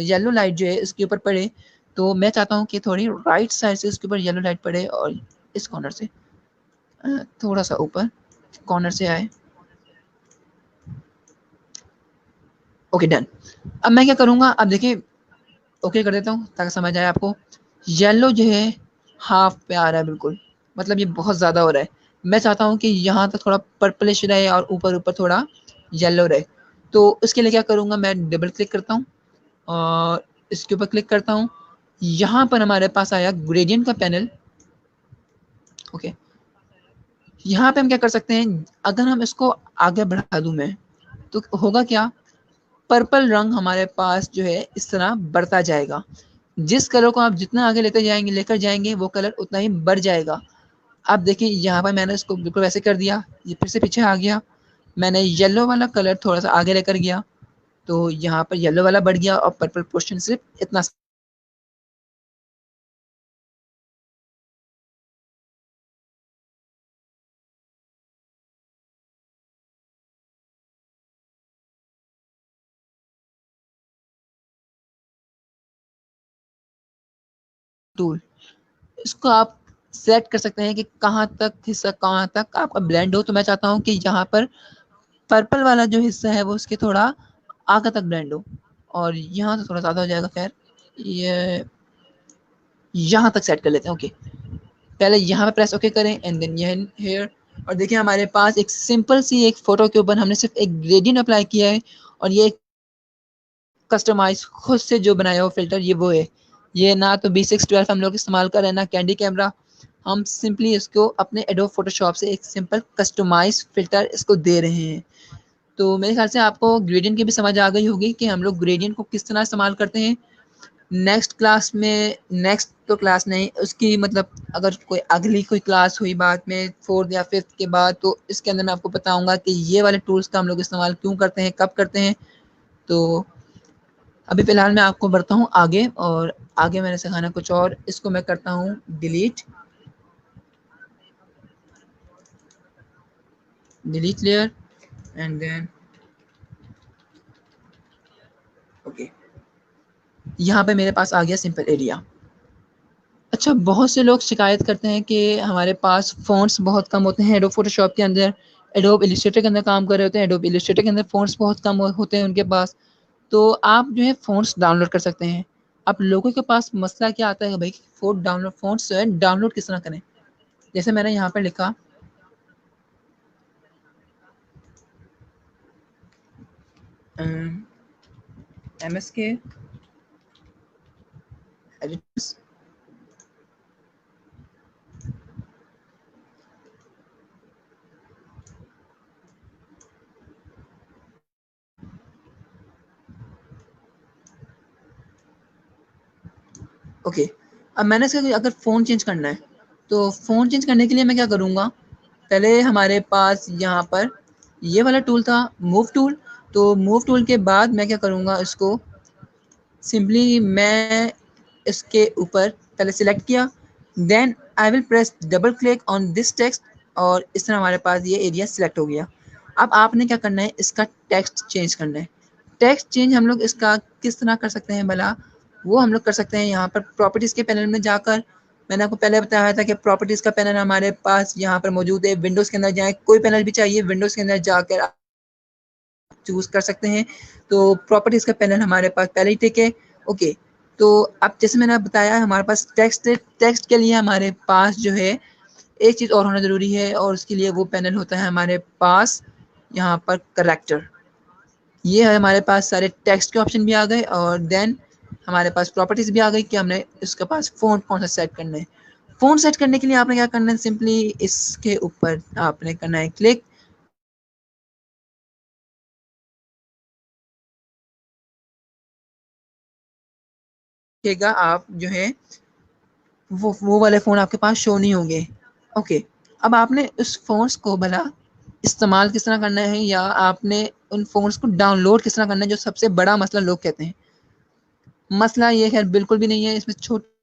येलो लाइट जो है इसके ऊपर पड़े, तो मैं चाहता हूँ कि थोड़ी राइट साइड से इसके ऊपर येलो लाइट पड़े और इस कॉर्नर से थोड़ा सा ऊपर कॉर्नर से आए। Okay done. अब मैं क्या करूँगा, अब देखिए ओके कर देता हूँ ताकि समझ आए आपको। येलो जो है हाफ पे आ रहा है बिल्कुल, मतलब ये बहुत ज़्यादा हो रहा है। मैं चाहता हूँ कि यहाँ तक थोड़ा पर्पलिश रहे और ऊपर ऊपर थोड़ा येलो रहे। तो उसके लिए क्या करूँगा, मैं डबल क्लिक करता हूँ और इसके ऊपर क्लिक करता हूँ। यहाँ पर हमारे पास आया ग्रेडियंट का पैनल। ओके, यहाँ पे हम क्या कर सकते हैं, अगर हम इसको आगे बढ़ा दूँ मैं, तो होगा क्या, पर्पल रंग हमारे पास जो है इस तरह बढ़ता जाएगा। जिस कलर को आप जितना आगे लेकर जाएंगे वो कलर उतना ही बढ़ जाएगा। आप देखिए यहाँ पर मैंने इसको बिल्कुल वैसे कर दिया, ये फिर से पीछे आ गया। मैंने येलो वाला कलर थोड़ा सा आगे लेकर गया, तो यहाँ पर येलो वाला बढ़ गया और पर्पल पोर्शन सिर्फ इतना। टूल, इसको आप सेलेक्ट कर सकते हैं कि कहाँ तक हिस्सा, कहाँ तक आपका ब्लेंड हो। तो मैं चाहता हूँ कि यहाँ पर पर्पल वाला जो हिस्सा है वो उसके थोड़ा आगे तक ब्लेंड हो, और यहाँ से थोड़ा ज़्यादा हो जाएगा। खैर ये यहाँ तक सेट कर लेते हैं। ओके, पहले यहाँ पे प्रेस ओके करें एंड देन ये हेयर। और देखिए हमारे पास एक सिंपल सी एक फोटो के ऊपर हमने सिर्फ एक ग्रेडियंट अप्लाई किया है, और ये कस्टमाइज खुद से जो बनाया हुआ फिल्टर ये वो है। ये ना तो B612 हम लोग इस्तेमाल कर रहे हैं ना कैंडी कैमरा, हम सिंपली इसको अपने एडोब फोटोशॉप से एक सिंपल कस्टमाइज फिल्टर इसको दे रहे हैं। तो मेरे ख्याल से आपको ग्रेडियंट की भी समझ आ गई होगी कि हम लोग ग्रेडियंट को किस तरह इस्तेमाल करते हैं। नेक्स्ट क्लास में, नेक्स्ट तो क्लास नहीं उसकी मतलब अगर कोई अगली कोई क्लास हुई बाद में 4th या 5th के बाद, तो इसके अंदर मैं आपको बताऊंगा कि ये वाले टूल्स का हम लोग इस्तेमाल क्यों करते हैं, कब करते हैं। तो अभी फ़िलहाल मैं आपको बढ़ता हूँ आगे, और आगे मैंने सिखाना कुछ और। इसको मैं करता हूँ delete, delete layer and then okay, यहाँ पे मेरे पास आ गया सिंपल एरिया। अच्छा, बहुत से लोग शिकायत करते हैं कि हमारे पास फ़ॉन्ट्स बहुत कम होते हैं एडोब फ़ोटोशॉप के अंदर, एडोब इलस्ट्रेटर के अंदर काम कर रहे होते हैं, एडोब इलस्ट्रेटर के अंदर फ़ॉन्ट्स बहुत कम होते हैं उनके पास। तो आप जो है फ़ॉन्ट्स डाउनलोड कर सकते हैं। अब लोगों के पास मसला क्या आता है कि भाई फ़ॉन्ट्स जो है डाउनलोड किस तरह करें। जैसे मैंने यहाँ पर लिखा MSK एडिटर्स, ओके। अब मैंने इसका अगर फ़ोन चेंज करना है, तो फ़ोन चेंज करने के लिए मैं क्या करूँगा, पहले हमारे पास यहाँ पर ये वाला टूल था मूव टूल। तो मूव टूल के बाद मैं क्या करूँगा, इसको सिंपली मैं इसके ऊपर पहले सिलेक्ट किया, then I will press double click on this text, और इस तरह हमारे पास ये एरिया सिलेक्ट हो गया। अब आपने क्या करना है, इसका टेक्स्ट चेंज करना है। टेक्स्ट चेंज हम लोग इसका किस तरह कर सकते हैं भला, वो हम लोग कर सकते हैं यहाँ पर प्रॉपर्टीज़ के पैनल में जाकर। मैंने आपको पहले बताया था कि प्रॉपर्टीज़ का पैनल हमारे पास यहाँ पर मौजूद है। विंडोज़ के अंदर जाएँ, कोई पैनल भी चाहिए विंडोज़ के अंदर जाकर चूज़ कर सकते हैं। तो प्रॉपर्टीज़ का पैनल हमारे पास पहले ही टिक है। ओके, तो अब जैसे मैंने बताया हमारे पास टेक्स्ट है, टेक्स्ट के लिए हमारे पास जो है एक चीज़ और होना ज़रूरी है, और उसके लिए वो पैनल होता है हमारे पास यहाँ पर करेक्टर। ये है हमारे पास सारे टेक्स्ट के ऑप्शन भी आ गए, और देन हमारे पास प्रॉपर्टीज़ भी आ गई कि हमने इसके पास फ़ॉन्ट कौन सा सेट करना है। फ़ॉन्ट सेट करने के लिए आपने क्या करना है, सिंपली इसके ऊपर आपने करना है क्लिक। देखिएगा आप जो है वो वाले फ़ोन आपके पास शो नहीं होंगे। ओके, अब आपने उस फ़ोन्स को भला इस्तेमाल किस तरह करना है या आपने उन फ़ोन्स को डाउनलोड किस तरह करना है, जो सबसे बड़ा मसला लोग कहते हैं। मसला ये खैर बिल्कुल भी नहीं है, इसमें छोट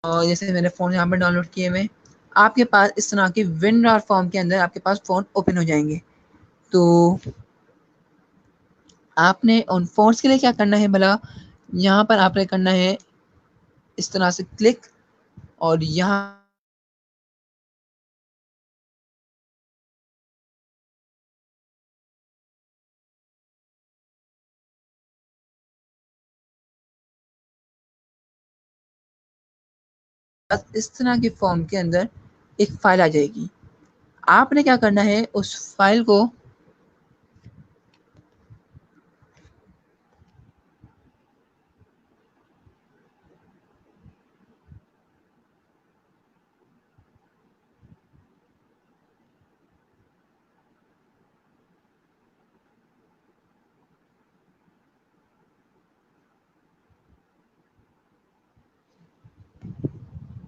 और जैसे मैंने फ़ोन यहाँ पर डाउनलोड किए हुए हैं, आपके पास इस तरह के WinRAR फॉर्म के अंदर आपके पास फ़ोन ओपन हो जाएँगे। तो आपने उन फ़ोन्स के लिए क्या करना है भला, यहाँ पर आपने करना है इस तरह से क्लिक और यहाँ इस तरह के फॉर्म के अंदर एक फ़ाइल आ जाएगी। आपने क्या करना है, उस फ़ाइल को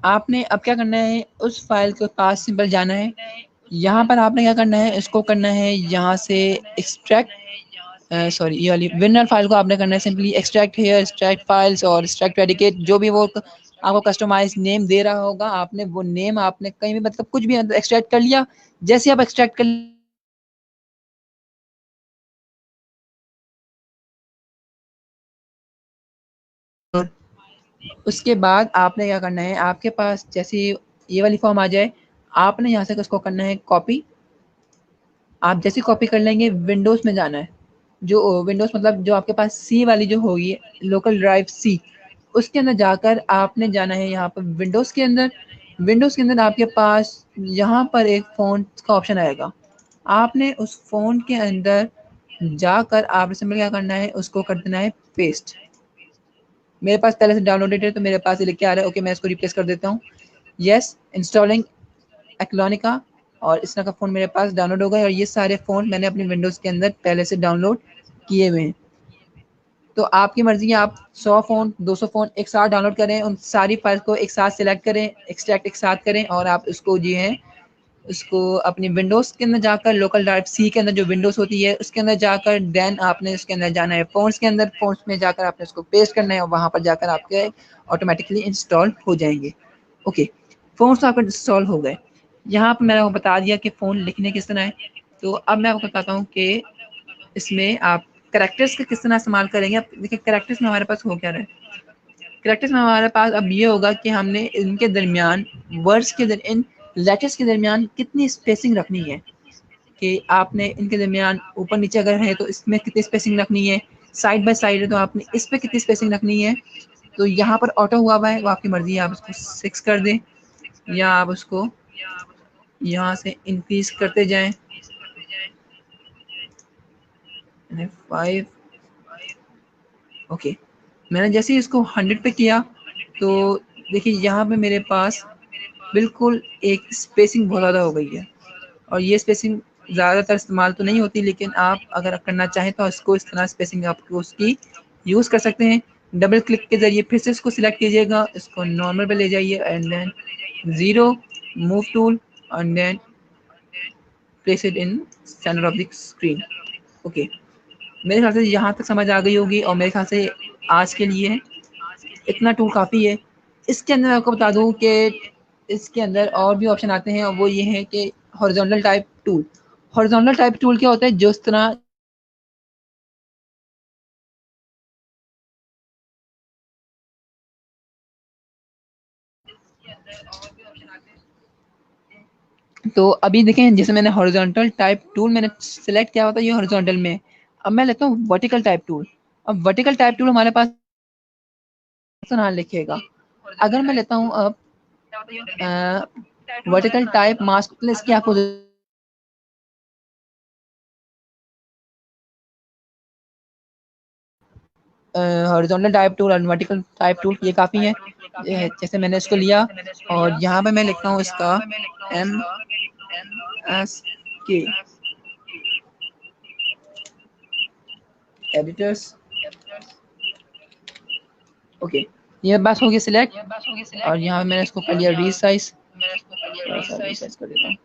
आपने अब क्या करना है, उस फ़ाइल के पास सिंपल जाना है। यहाँ पर आपने क्या करना है, इसको करना है यहाँ से एक्सट्रैक्ट सॉरी ये वाली विनर फाइल को आपने करना है simply extract here, extract files और एक्सट्रैक्ट प्रेडिकेट, जो भी वो आपको कस्टमाइज नेम दे रहा होगा, आपने वो नेम आपने कहीं भी मतलब कुछ भी एक्सट्रैक्ट कर लिया। जैसे आप एक्सट्रैक्ट कर उसके बाद आपने क्या करना है, आपके पास जैसे ये वाली फॉर्म आ जाए, आपने यहाँ से उसको करना है कॉपी। आप जैसे कॉपी कर लेंगे, विंडोज़ में जाना है, जो विंडोज़ मतलब जो आपके पास सी वाली जो होगी लोकल ड्राइव सी, उसके अंदर जाकर आपने जाना है यहाँ पर विंडोज़ के अंदर। विंडोज़ के अंदर आपके पास यहाँ पर एक फ़ोन का ऑप्शन आएगा। आपने उस फ़ोन के अंदर जाकर आपने सिंपल क्या करना है, उसको कर देना है पेस्ट। मेरे पास पहले से डाउनलोडेड है तो मेरे पास ये लिख के आ रहा है। ओके, मैं इसको रिप्लेस कर देता हूँ। येस, इंस्टॉलिंग एक्लोनिका, और इस तरह का फ़ोन मेरे पास डाउनलोड हो गया है और ये सारे फ़ोन मैंने अपने विंडोज़ के अंदर पहले से डाउनलोड किए हुए हैं। तो आपकी मर्ज़ी है, आप 100 फ़ोन 200 फ़ोन एक साथ डाउनलोड करें, उन सारी फाइल को एक साथ सेलेक्ट करें, एक्सट्रैक्ट एक साथ करें और आप उसको जो है उसको अपनी विंडोज़ के अंदर जाकर लोकल ड्राइव सी के अंदर जो विंडोज़ होती है उसके अंदर जाकर देन आपने उसके अंदर जाना है फ़ोन्स के अंदर, फ़ोन्स में जाकर आपने उसको पेस्ट करना है और वहाँ पर जाकर आपके ऑटोमेटिकली इंस्टॉल हो जाएँगे। ओके, फ़ोन्स तो आपके इंस्टॉल हो गए। यहाँ पे मैंने आपको बता दिया कि फ़ोन लिखने किस तरह है। तो अब मैं आपको बताता हूँ कि इसमें आप कैरेक्टर्स का किस तरह इस्तेमाल करेंगे। अब देखिए कैरेक्टर्स में हमारे पास हो क्या रहा है। कैरेक्टर्स में हमारे पास अब ये होगा कि हमने इनके दरमियान वर्ड्स के इन लेटर्स के दरमियान कितनी स्पेसिंग रखनी है, कि आपने इनके दरमियान ऊपर नीचे अगर है तो इसमें कितनी स्पेसिंग रखनी है, साइड बाय साइड है तो आपने इस पे कितनी स्पेसिंग रखनी है। तो यहाँ पर ऑटो हुआ हुआ है, वो आपकी मर्ज़ी है, आप उसको 6 कर दें या आप उसको यहाँ से इंक्रीज़ करते जाएँ। 5। ओके, मैंने जैसे ही इसको 100 पे किया तो देखिए यहाँ पे मेरे पास बिल्कुल एक स्पेसिंग बहुत ज़्यादा हो गई है, और ये स्पेसिंग ज़्यादातर इस्तेमाल तो नहीं होती, लेकिन आप अगर करना चाहें तो इसको इस तरह स्पेसिंग आपको उसकी यूज़ कर सकते हैं। डबल क्लिक के ज़रिए फिर से इसको सिलेक्ट कीजिएगा, इसको नॉर्मल पे ले जाइए and then zero, move tool and then place it in centre of the screen. Okay, मेरे ख्याल से यहाँ तक समझ आ गई होगी, और मेरे ख्याल से आज के लिए इतना टूल काफ़ी है। इसके अंदर आपको बता दूँ कि इसके अंदर और भी ऑप्शन आते हैं, और वो ये है कि horizontal type tool. Horizontal type tool क्या होता है? जो इस तरह तो अभी देखें, जैसे मैंने हॉरिजॉन्टल टाइप टूल मैंने सेलेक्ट किया हुआ था, ये हॉरिजॉन्टल में। अब मैं लेता हूँ वर्टिकल टाइप टूल। अब वर्टिकल टाइप टूल हमारे पास ना लिखेगा। अगर मैं लेता हूँ अब वर्टिकल टाइप मास्क, तो इसकी आपको हॉरिजॉन्टल टाइप टूल और वर्टिकल टाइप टूल ये काफ़ी है। जैसे मैंने इसको लिया और यहाँ पे मैं लिखता हूँ इसका MSK एडिटर्स। ओके, ये बस हो गया सिलेक्ट, और यहाँ पे मैंने इसको कर लिया रीसाइज, थोड़ा सा रीसाइज कर देता हूँ।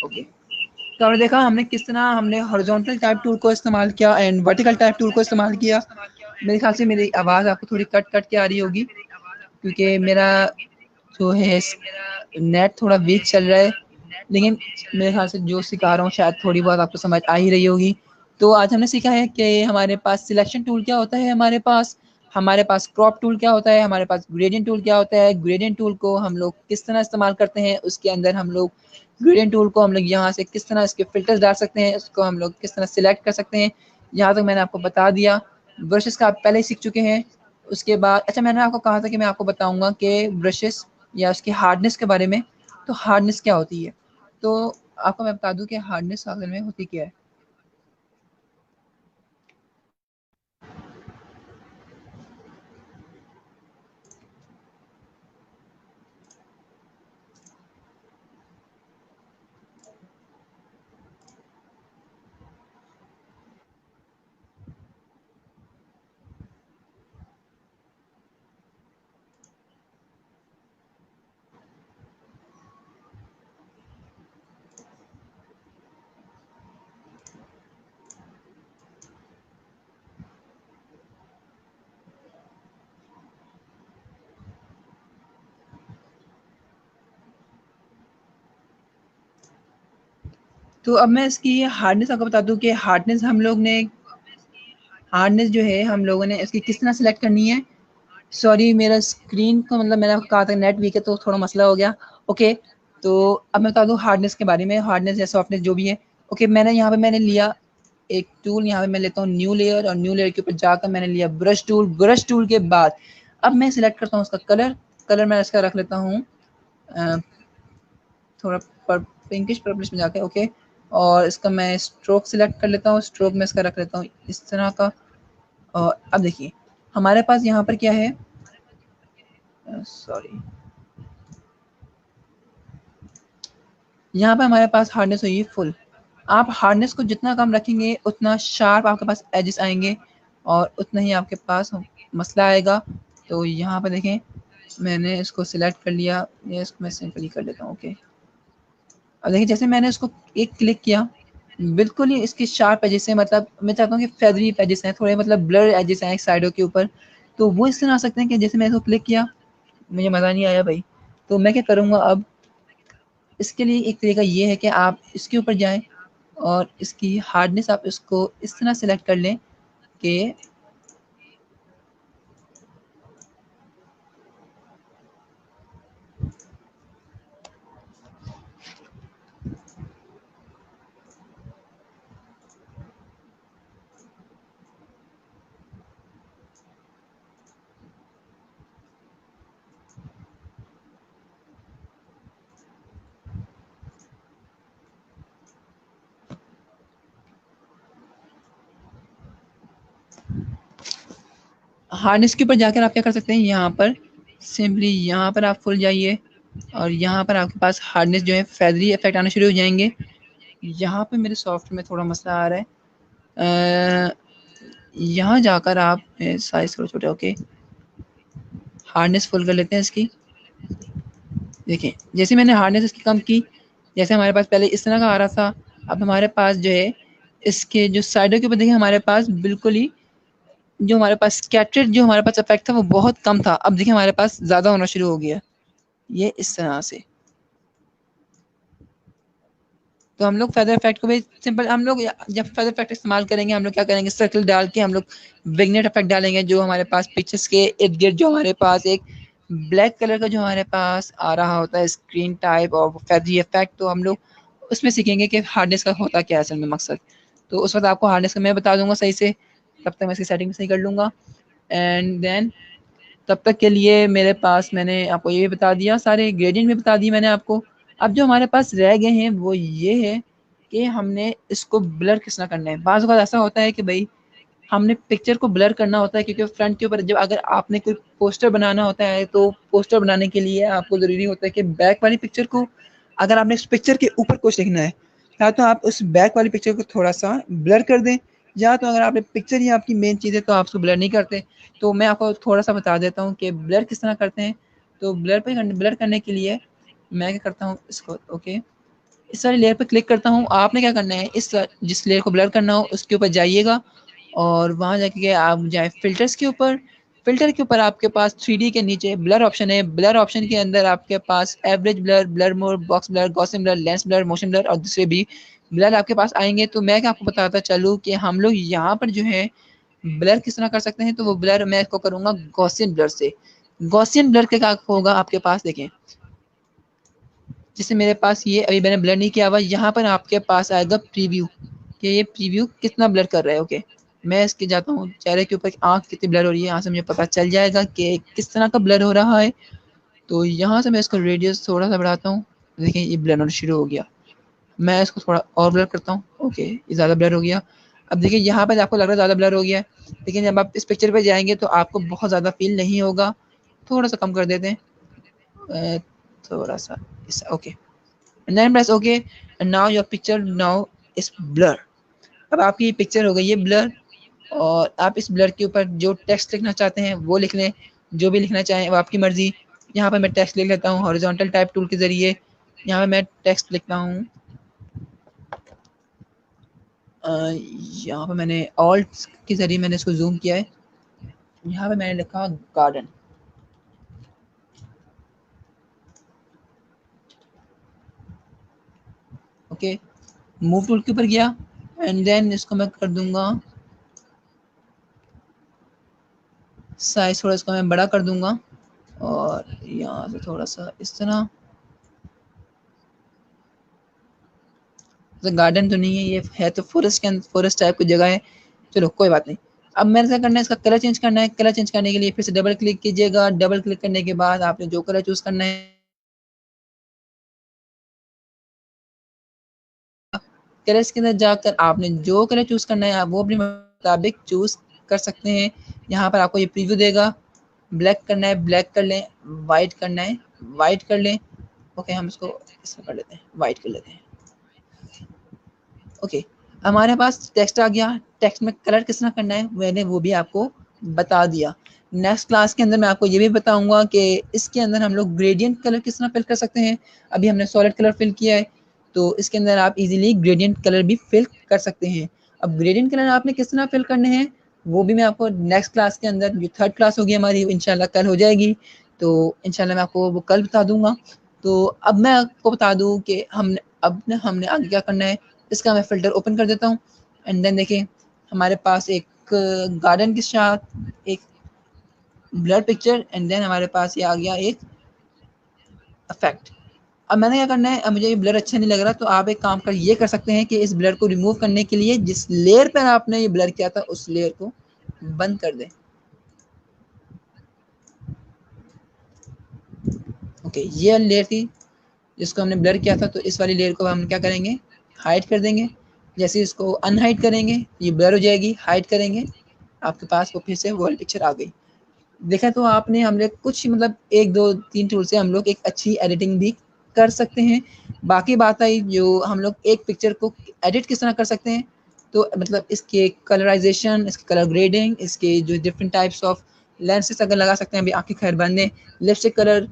ओके, तो हमने देखा हमने किस तरह हमने हॉरिजॉन्टल टाइप टूल को इस्तेमाल किया एंड वर्टिकल टाइप टूल को इस्तेमाल किया। मेरे ख्याल से मेरी आवाज़ आपको थोड़ी कट कट के आ रही होगी, क्योंकि मेरा जो है नेट थोड़ा वीक चल रहा है, लेकिन मेरे ख्याल से जो सिखा रहा हूँ शायद थोड़ी बहुत आपको समझ आ ही रही होगी। तो आज हमने सीखा है कि हमारे पास सिलेक्शन टूल क्या होता है, हमारे पास क्रॉप टूल क्या होता है, हमारे पास ग्रेडियंट टूल क्या होता है, ग्रेडियंट टूल को हम लोग किस तरह इस्तेमाल करते हैं, उसके अंदर हम लोग ग्रेडियंट टूल को हम लोग यहाँ से किस तरह इसके फिल्टर्स डाल सकते हैं, उसको हम लोग किस तरह सिलेक्ट कर सकते हैं, यहाँ तक मैंने आपको बता दिया। ब्रशेस का आप पहले ही सीख चुके हैं। उसके बाद अच्छा, मैंने आपको कहा था कि मैं आपको बताऊंगा कि ब्रशेस या उसकी हार्डनेस के बारे में। तो हार्डनेस क्या होती है, तो आपको मैं बता दूं कि हार्डनेस असल में होती क्या है। तो अब मैं इसकी हार्डनेस आपको बता दूं कि हार्डनेस जो है हम लोगों ने इसकी किस तरह सेलेक्ट करनी है। सॉरी, मेरा स्क्रीन को मतलब मैंने आपको कहा था नेट वीक है तो थोड़ा मसला हो गया। ओके, तो अब मैं बता दूं हार्डनेस के बारे में, हार्डनेस या सॉफ्टनेस जो भी है। ओके, मैंने लिया एक टूल, यहाँ पे मैं लेता हूँ न्यू लेयर, और न्यू लेयर के ऊपर जाकर मैंने लिया ब्रश टूल। ब्रश टूल के बाद अब मैं सिलेक्ट करता हूँ उसका कलर। कलर मैं इसका रख लेता हूँ थोड़ा पिंकिश पर्पलिश में जाके। ओके, और इसका मैं स्ट्रोक सिलेक्ट कर लेता हूँ, स्ट्रोक में इसका रख लेता हूँ इस तरह का। और अब देखिए हमारे पास यहाँ पर क्या है, सॉरी, यहाँ पे हमारे पास हार्डनेस हुई है फुल। आप हार्डनेस को जितना कम रखेंगे उतना शार्प आपके पास एजेस आएंगे, और उतना ही आपके पास मसला आएगा। तो यहाँ पर देखें मैंने इसको सिलेक्ट कर लिया, ये इसको मैं सिंपली कर लेता हूँ। ओके, अब देखिए जैसे मैंने इसको एक क्लिक किया, बिल्कुल ही इसके शार्प एजेस हैं, मतलब मैं चाहता हूँ कि फेदरी एजेस हैं, थोड़े मतलब ब्लर एजेस हैं साइडों के ऊपर। तो वो इस तरह आ सकते हैं कि जैसे मैंने इसको क्लिक किया, मुझे मज़ा नहीं आया भाई। तो मैं क्या करूँगा अब, इसके लिए एक तरीका ये है कि आप इसके ऊपर जाएं और इसकी हार्डनेस आप इसको इस तरह सेलेक्ट कर लें कि हार्डनेस के ऊपर जाकर आप क्या कर सकते हैं, यहाँ पर सिंपली यहाँ पर आप फुल जाइए और यहाँ पर आपके पास हार्डनेस जो है फेदरी इफेक्ट आना शुरू हो जाएंगे। यहाँ पे मेरे सॉफ्टवेयर में थोड़ा मसला आ रहा है, यहाँ जाकर आप साइज करो छोटे, ओके हार्डनेस फुल कर लेते हैं इसकी। देखिए जैसे मैंने हार्डनेस इसकी कम की, जैसे हमारे पास पहले इस तरह का आ रहा था, अब हमारे पास जो है इसके जो साइडों के ऊपर देखिए हमारे पास बिल्कुल ही जो हमारे पास स्कैटर्ड जो हमारे पास इफेक्ट था वो बहुत कम था, अब देखिए हमारे पास ज़्यादा होना शुरू हो गया, ये इस तरह से। तो हम लोग फेदर इफेक्ट को भी सिंपल, हम लोग जब फेदर इफेक्ट इस्तेमाल करेंगे हम लोग क्या करेंगे, सर्कल डाल के हम लोग विग्नेट इफेक्ट डालेंगे, जो हमारे पास पिक्चर्स के इर्द गिर्द जो हमारे पास एक ब्लैक कलर का जो हमारे पास आ रहा होता है स्क्रीन टाइप और फेदरी इफेक्ट, तो हम लोग उसमें सीखेंगे कि हार्डनेस का होता क्या है असल में मकसद। तो उस वक्त आपको हार्डनेस का मैं बता दूंगा सही से, तब तक मैं इसकी सेटिंग सही कर लूँगा। एंड देन तब तक के लिए मेरे पास मैंने आपको ये भी बता दिया, सारे ग्रेडियंट भी बता दिए मैंने आपको। अब जो हमारे पास रह गए हैं वो ये है कि हमने इसको ब्लर किस तरह करना है। बाज़ वक़्त ऐसा होता है कि भाई हमने पिक्चर को ब्लर करना होता है, क्योंकि फ्रंट के ऊपर जब अगर आपने कोई पोस्टर बनाना होता है तो पोस्टर बनाने के लिए आपको ज़रूरी होता है कि बैक वाली पिक्चर को, अगर आपने इस पिक्चर के ऊपर कुछ लिखना है या तो आप उस बैक वाली पिक्चर को थोड़ा सा ब्लर कर दें, या तो अगर आपने पिक्चर ही आपकी मेन चीज़ है तो आप उसको ब्लर नहीं करते। तो मैं आपको थोड़ा सा बता देता हूँ कि ब्लर किस तरह करते हैं। तो ब्लर करने के लिए मैं क्या करता हूँ, इसको ओके इस वाली लेयर पर क्लिक करता हूँ। आपने क्या करना है, इस जिस लेयर को ब्लर करना हो उसके ऊपर जाइएगा और वहाँ जाके आप जाए फिल्टर्स के ऊपर। फिल्टर के ऊपर आपके पास 3D के नीचे ब्लर ऑप्शन है, ब्लर ऑप्शन के अंदर आपके पास average blur, blur mode, box blur, Gaussian blur, lens blur, motion blur और दूसरे भी ब्लर आपके पास आएंगे। तो मैं क्या आपको बताता चलूँ कि हम लोग यहाँ पर जो है ब्लर किस तरह कर सकते हैं। तो वो ब्लर मैं इसको करूँगा गॉसियन ब्लर से। गॉसियन ब्लर के क्या होगा आपके पास, देखें जैसे मेरे पास ये अभी मैंने ब्लर नहीं किया हुआ, यहाँ पर आपके पास आएगा प्रीव्यू कि ये प्रीव्यू कितना ब्लर कर रहा है। ओके मैं इसके जाता हूँ चेहरे के ऊपर आँख कितनी ब्लर हो रही है, यहाँ से मुझे पता चल जाएगा कि किस तरह का ब्लर हो रहा है। तो यहाँ से मैं इसको रेडियस थोड़ा सा बढ़ाता हूँ, देखें ये ब्लर होना शुरू हो गया। मैं इसको थोड़ा और ब्लर करता हूँ, ओके ये ज़्यादा ब्लर हो गया। अब देखिए यहाँ पर आपको लग रहा है ज़्यादा ब्लर हो गया है, लेकिन जब आप इस पिक्चर पर जाएंगे तो आपको बहुत ज़्यादा फील नहीं होगा। थोड़ा सा कम कर देते हैं, थोड़ा सा okay and then press OK and now your picture now is blur। अब आपकी पिक्चर हो गई है ब्लर और आप इस ब्लर के ऊपर जो टेक्स्ट लिखना चाहते हैं वो लिख लें, जो भी लिखना चाहें वो आपकी मर्जी। यहाँ पर मैं टेक्स्ट लिख लेता हूँ हॉरिजॉन्टल टाइप टूल के ज़रिए। यहाँ पर मैं टेक्स्ट लिखता हूँ, यहाँ पर मैंने ऑल्ट के ज़रिए मैंने इसको जूम किया है। यहाँ पर मैंने लिखा गार्डन, ओके मूव टूल के ऊपर गया एंड देन इसको मैं कर दूंगा साइज, थोड़ा इसको मैं बड़ा कर दूंगा और यहाँ से थोड़ा सा इस तरह। गार्डन तो नहीं है, ये है तो फॉरेस्ट के अंदर, फॉरेस्ट टाइप की जगह है। चलो कोई बात नहीं। अब मैंने क्या करना है, इसका कलर चेंज करना है। कलर चेंज करने के लिए फिर से डबल क्लिक कीजिएगा। डबल क्लिक करने के बाद आपने जो कलर चूज करना है, कलर्स के अंदर जाकर आपने जो कलर चूज करना है आप वो अपने मुताबिक चूज कर सकते हैं। यहाँ पर आपको ये प्रीव्यू देगा, ब्लैक करना है ब्लैक कर लें, वाइट करना है वाइट कर लें। ओके हम इसको इसमें कर लेते हैं, वाइट कर लेते हैं। ओके हमारे पास टेक्स्ट आ गया। टेक्स्ट में कलर किस तरह करना है मैंने वो भी आपको बता दिया। नेक्स्ट क्लास के अंदर मैं आपको ये भी बताऊंगा कि इसके अंदर हम लोग ग्रेडियंट कलर किस तरह फिल कर सकते हैं। अभी हमने सॉलिड कलर फिल किया है तो इसके अंदर आप इजीली ग्रेडियंट कलर भी फिल कर सकते हैं। अब ग्रेडियंट कलर आपने किस तरह फिल करने हैं वो भी मैं आपको नेक्स्ट क्लास के अंदर, जो थर्ड क्लास होगी हमारी इंशाल्लाह कल हो जाएगी, तो इंशाल्लाह मैं आपको वो कल बता दूंगा। तो अब मैं आपको बता दूं कि हमने आगे क्या करना है। इसका मैं फ़िल्टर ओपन कर देता हूँ एंड देन देखिए हमारे पास एक गार्डन के साथ एक ब्लर पिक्चर एंड देन हमारे पास ये आ गया एक इफेक्ट। अब मैंने क्या करना है, अब मुझे ये ब्लर अच्छा नहीं लग रहा तो आप एक काम कर ये कर सकते हैं कि इस ब्लर को रिमूव करने के लिए जिस लेयर पर आपने ये ब्लर किया था उस लेयर को बंद कर दें। ओके ये लेयर थी जिसको हमने ब्लर किया था, तो इस वाली लेयर को हम क्या करेंगे, हाइड कर देंगे। जैसे इसको अनहाइड करेंगे ये ब्लर हो जाएगी, हाइड करेंगे आपके पास वो फिर से वो वाली पिक्चर आ गई। देखा तो आपने हम लोग कुछ मतलब 1 2 3 टूल से हम लोग एक अच्छी एडिटिंग भी कर सकते हैं। बाकी बात आई जो हम लोग एक पिक्चर को एडिट किस तरह कर सकते हैं, तो मतलब इसके कलराइजेशन, इसके कलर ग्रेडिंग, इसके जो डिफरेंट टाइप्स ऑफ लेंसेज अगर लगा सकते हैं, अभी आंखें खैर बंद है, लिपस्टिक कलर,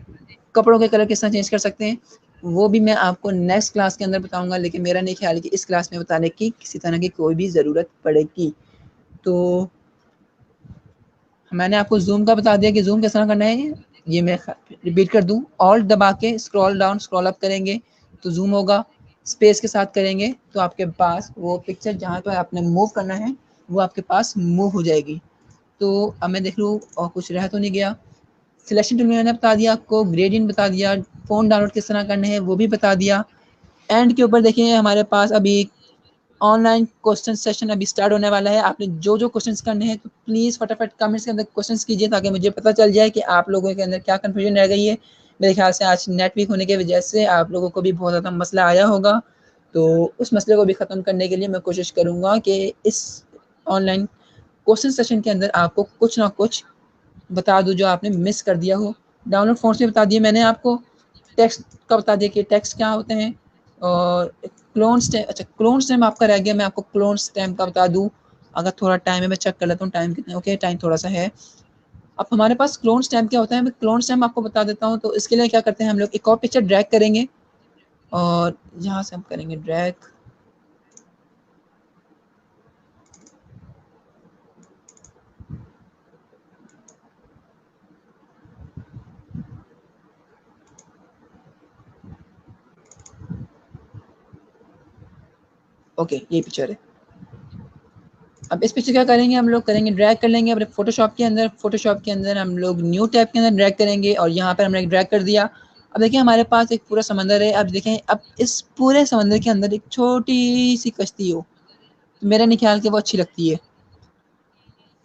कपड़ों के कलर किस तरह चेंज कर सकते हैं, वो भी मैं आपको नेक्स्ट क्लास के अंदर बताऊंगा। लेकिन मेरा नहीं ख्याल कि इस क्लास में बताने की किसी तरह की कोई भी ज़रूरत पड़ेगी। तो मैंने आपको जूम का बता दिया कि जूम किस तरह करना है। ये मैं रिपीट कर दूं, ऑल्ट दबा के स्क्रॉल डाउन स्क्रॉल अप करेंगे तो जूम होगा, स्पेस के साथ करेंगे तो आपके पास वो पिक्चर जहाँ पर आपने मूव करना है वो आपके पास मूव हो जाएगी। तो अब मैं देख लूँ और कुछ रह तो नहीं गया। सिलेक्शन टूल में मैंने बता दिया आपको, ग्रेडियंट बता दिया, फ़ोन डाउनलोड किस तरह करने हैं वो भी बता दिया। एंड के ऊपर देखिए हमारे पास अभी ऑनलाइन क्वेश्चन सेशन अभी स्टार्ट होने वाला है। आपने जो जो क्वेश्चंस करने हैं तो प्लीज़ फटाफट कमेंट्स के अंदर क्वेश्चंस कीजिए ताकि मुझे पता चल जाए कि आप लोगों के अंदर क्या कन्फ्यूजन रह गई है। मेरे ख्याल से आज नेट वीक होने की वजह से आप लोगों को भी बहुत ज़्यादा मसला आया होगा, तो उस मसले को भी ख़त्म करने के लिए मैं कोशिश करूँगा कि इस ऑनलाइन क्वेश्चन सेशन के अंदर आपको कुछ ना कुछ बता दूँ जो आपने मिस कर दिया हो। डाउनलोड फ़ॉन्ट्स भी बता दिए मैंने आपको, टेक्स्ट का बता दिया कि टेक्स्ट क्या होते हैं, और क्लोन स्टैम्प, अच्छा क्लोन स्टैम्प आपका रह गया, मैं आपको क्लोन स्टैम्प का बता दूँ। अगर थोड़ा टाइम है मैं चेक कर लेता हूँ टाइम कितना, ओके टाइम थोड़ा सा है। अब हमारे पास क्लोन स्टैम्प क्या होता है, मैं क्लोन स्टैम्प आपको बता देता हूँ। तो इसके लिए क्या करते हैं, हम लोग एक और पिक्चर ड्रैग करेंगे और यहाँ से हम करेंगे ड्रैग, ओके ये पिक्चर है। अब इस पिक्चर क्या करेंगे, हम लोग करेंगे ड्रैग कर लेंगे अपने फोटोशॉप के अंदर। फोटोशॉप के अंदर हम लोग न्यू टैब के अंदर ड्रैग करेंगे और यहाँ पर हमने ड्रैग कर दिया। अब देखिए हमारे पास एक पूरा समंदर है। अब देखें, अब इस पूरे समंदर के अंदर एक छोटी सी कश्ती हो तो मेरा नहीं ख्याल कि वो अच्छी लगती है,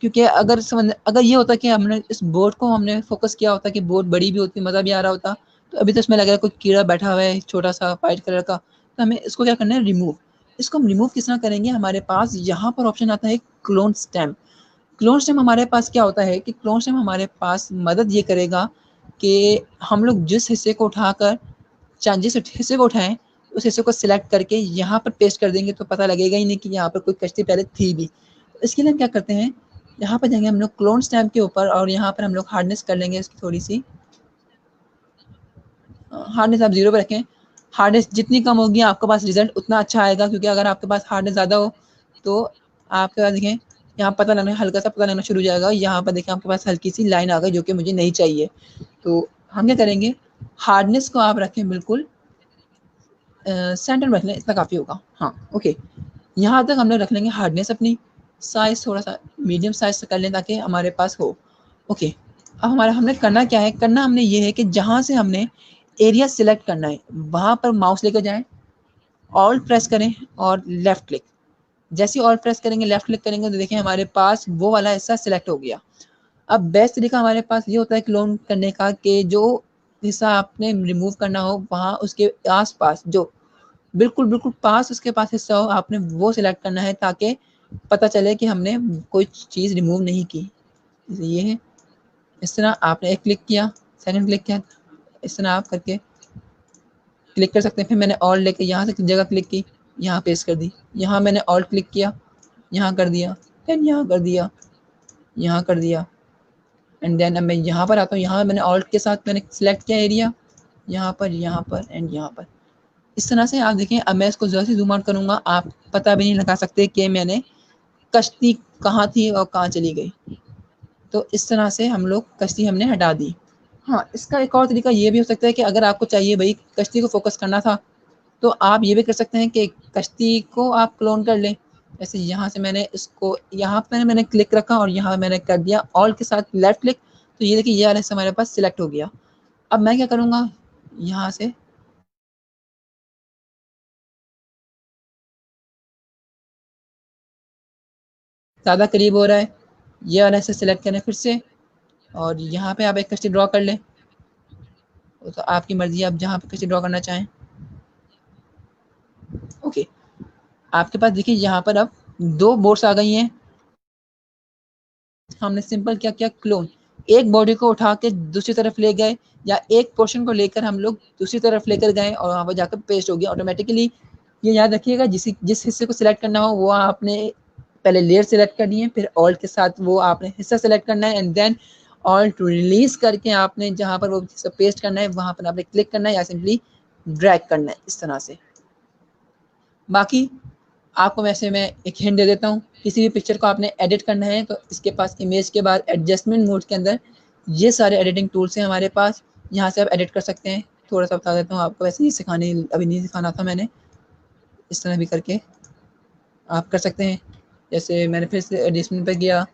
क्योंकि अगर समंदर, अगर ये होता कि हमने इस बोट को हमने फोकस किया होता कि बोट बड़ी भी होती, मज़ा भी आ रहा होता, तो अभी तो इसमें लग रहा है कोई कीड़ा बैठा हुआ है छोटा सा वाइट कलर का। तो हमें इसको क्या करना है, रिमूव। इसको हम रिमूव किस तरह करेंगे, हमारे पास यहाँ पर ऑप्शन आता है क्लोन स्टैम्प। क्लोन स्टैम्प हमारे पास क्या होता है कि क्लोन स्टैम्प हमारे पास मदद ये करेगा कि हम लोग जिस हिस्से को उठाकर, चाहे जिस हिस्से को उठाएं उस हिस्से को सिलेक्ट करके यहाँ पर पेस्ट कर देंगे तो पता लगेगा ही नहीं कि यहाँ पर कोई कश्ती पहले थी भी। तो इसके लिए हम क्या करते हैं, यहाँ पर जाएंगे हम लोग क्लोन स्टैम्प के ऊपर और यहाँ पर हम लोग हार्डनेस कर लेंगे इसकी थोड़ी सी, हार्डनेस आप 0 पे रखें। हार्डनेस जितनी कम होगी आपके पास रिजल्ट उतना अच्छा आएगा, क्योंकि अगर आपके पास हार्डनेस ज़्यादा हो तो आपके पास देखें यहाँ पता लगना, हल्का सा पता लगना शुरू हो जाएगा। यहाँ पर देखें आपके पास हल्की सी लाइन आ गई जो कि मुझे नहीं चाहिए। तो हम क्या करेंगे, हार्डनेस को आप रखें बिल्कुल सेंटर में रख लें, इतना काफ़ी होगा। हाँ ओके, यहाँ तक हम लोग रख लेंगे हार्डनेस अपनी। साइज़ थोड़ा सा मीडियम साइज़ कर लें ताकि हमारे पास हो। ओके, अब हमारा हमने करना क्या है, करना हमने ये है कि जहाँ से हमने एरिया सिलेक्ट करना है वहाँ पर माउस लेकर जाएं, ऑल्ट प्रेस करें और लेफ़्ट क्लिक। जैसे ही ऑल्ट प्रेस करेंगे लेफ़्ट क्लिक करेंगे तो देखिए हमारे पास वो वाला हिस्सा सिलेक्ट हो गया। अब बेस्ट तरीका हमारे पास ये होता है क्लोन करने का कि जो हिस्सा आपने रिमूव करना हो वहाँ उसके आस-पास जो बिल्कुल, बिल्कुल पास उसके पास हिस्सा हो, आपने वो सिलेक्ट करना है ताकि पता चले कि हमने कोई चीज़ रिमूव नहीं की। ये है, इस तरह आपने एक क्लिक किया, सेकंड क्लिक किया, इस तरह आप करके क्लिक कर सकते हैं। फिर मैंने ऑल्ट लेके यहाँ से जगह क्लिक की, यहाँ पेस्ट कर दी। यहाँ मैंने ऑल्ट क्लिक किया, यहाँ कर दिया, देन यहाँ कर दिया, यहाँ कर दिया, एंड देन अब मैं यहाँ पर आता हूँ। यहाँ मैंने ऑल्ट के साथ मैंने सेलेक्ट किया एरिया, यहाँ पर एंड यहाँ पर। इस तरह से आप देखें, अब मैं इसको ज़रा सी ज़ूम आउट करूँगा, आप पता भी नहीं लगा सकते कि मैंने कश्ती कहाँ थी और कहाँ चली गई। तो इस तरह से हम लोग कश्ती हमने हटा दी। हाँ, इसका एक और तरीका ये भी हो सकता है कि अगर आपको चाहिए भई कश्ती को फ़ोकस करना था, तो आप ये भी कर सकते हैं कि कश्ती को आप क्लोन कर लें। जैसे यहाँ से मैंने इसको यहाँ पे मैंने क्लिक रखा और यहाँ मैंने कर दिया ऑल्ट के साथ लेफ्ट क्लिक, तो ये देखिए ये वाला हिस्सा हमारे पास सिलेक्ट हो गया। अब मैं क्या करूँगा, यहाँ से ज़्यादा करीब हो रहा है, ये वाला हिस्सा सिलेक्ट करें फिर से और यहाँ पे आप एक कश्ती ड्रॉ कर लें। तो आपकी मर्ज़ी, आप जहाँ पे कश्ती ड्रॉ करना चाहें। ओके, आपके पास देखिए यहाँ पर अब 2 बोट्स आ गई हैं। हमने सिंपल क्या किया, क्लोन। एक बॉडी को उठा के दूसरी तरफ ले गए या एक पोर्शन को लेकर हम लोग दूसरी तरफ लेकर गए और वहाँ पर जाकर पेस्ट हो गया ऑटोमेटिकली। ये याद रखिएगा, जिस हिस्से को सिलेक्ट करना हो वो आपने पहले लेयर सेलेक्ट करनी है, फिर ऑल्ट के साथ वो आपने हिस्सा सेलेक्ट करना है and then Alt to release करके आपने जहाँ पर वो हिस्सा पेस्ट करना है वहाँ पर आपने क्लिक करना है या सिंपली ड्रैग करना है इस तरह से। बाकी आपको वैसे मैं एक हिंट दे देता हूँ, किसी भी पिक्चर को आपने एडिट करना है तो इसके पास इमेज के बाद एडजस्टमेंट मोड के अंदर ये सारे एडिटिंग टूल्स हैं हमारे पास, यहाँ से आप एडिट कर सकते हैं। थोड़ा सा बता देता हूँ आपको, वैसे ही सिखाने अभी नहीं सिखाना था मैंने, इस तरह भी करके आप कर सकते हैं। जैसे मैंने फिर से एडिशनल पे गया,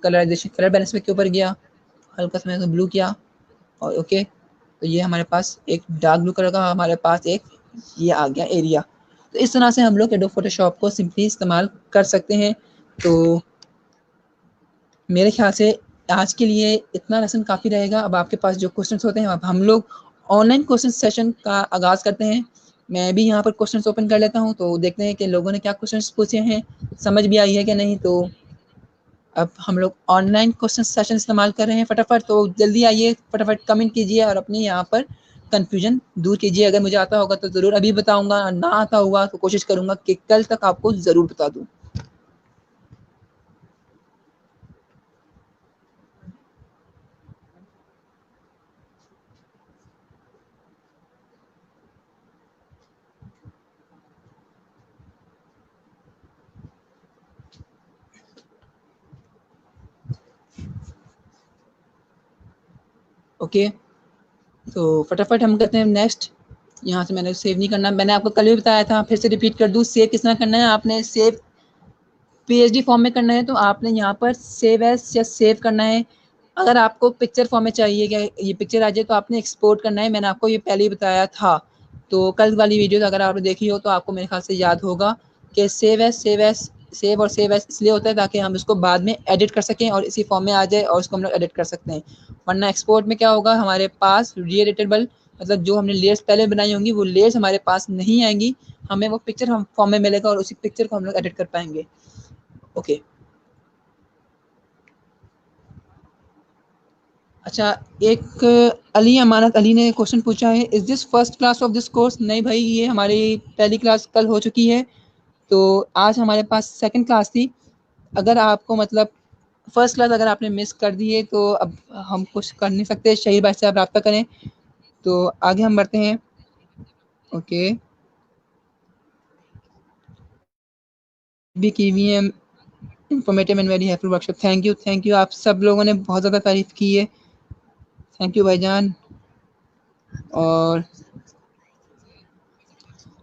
कलराइजेशन कलर बैलेंस पे के ऊपर गया, हल्का सा मैंने ब्लू किया और ओके, तो ये हमारे पास एक डार्क ब्लू कलर का हमारे पास एक ये आ गया एरिया। तो इस तरह से हम लोग एडोब फोटोशॉप को सिंपली इस्तेमाल कर सकते हैं। तो मेरे ख्याल से आज के लिए इतना लेसन काफ़ी रहेगा। अब आपके पास जो क्वेश्चंस होते हैं, अब हम लोग ऑनलाइन क्वेश्चन सेशन का आगाज़ करते हैं। मैं भी यहाँ पर क्वेश्चंस ओपन कर लेता हूँ, तो देखते हैं कि लोगों ने क्या क्वेश्चंस पूछे हैं, समझ भी आई है कि नहीं। तो अब हम लोग ऑनलाइन क्वेश्चन सेशन इस्तेमाल कर रहे हैं फटाफट, तो जल्दी आइए, फटाफट कमेंट कीजिए और अपने यहाँ पर कन्फ्यूजन दूर कीजिए। अगर मुझे आता होगा तो ज़रूर अभी बताऊँगा, ना आता हुआ तो कोशिश करूँगा कि कल तक आपको ज़रूर बता दूँ। ओके, तो फटाफट हम करते हैं नेक्स्ट। यहाँ से मैंने सेव नहीं करना, मैंने आपको कल भी बताया था, फिर से रिपीट कर दूँ। सेव किस तरह करना है, आपने सेव पीएचडी फॉर्म में करना है तो आपने यहाँ पर सेव एज या सेव करना है। अगर आपको पिक्चर फॉर्म में चाहिए कि ये पिक्चर आ जाए तो आपने एक्सपोर्ट करना है, मैंने आपको ये पहले ही बताया था। तो कल वाली वीडियो अगर आपने देखी हो तो आपको मेरे ख्याल से याद होगा कि सेव और सेव एज इसलिए होता है ताकि हम इसको बाद में एडिट कर सकें और इसी फॉर्म में आ जाए और उसको हम लोग एडिट कर सकते हैं। वरना एक्सपोर्ट में क्या होगा, हमारे पास रीएडिटेबल मतलब जो हमने लेयर्स पहले बनाई होंगी वो लेयर्स हमारे पास नहीं आएंगी, हमें वो पिक्चर हम फॉर्म में मिलेगा और उसी पिक्चर को हम लोग एडिट कर पाएंगे। ओके, अच्छा, एक अली अमानत अली ने क्वेश्चन पूछा है, is this first class of this course? नहीं भाई, ये हमारी पहली क्लास कल हो चुकी है, तो आज हमारे पास सेकंड क्लास थी। अगर आपको मतलब फर्स्ट क्लास अगर आपने मिस कर दी है तो अब हम कुछ कर नहीं सकते, शहीद भाई से आप रब्ता करें। तो आगे हम बढ़ते हैं। ओके, बी की वी एम informative and very helpful workshop, thank you, आप सब लोगों ने बहुत ज़्यादा तारीफ की है, थैंक यू भाईजान। और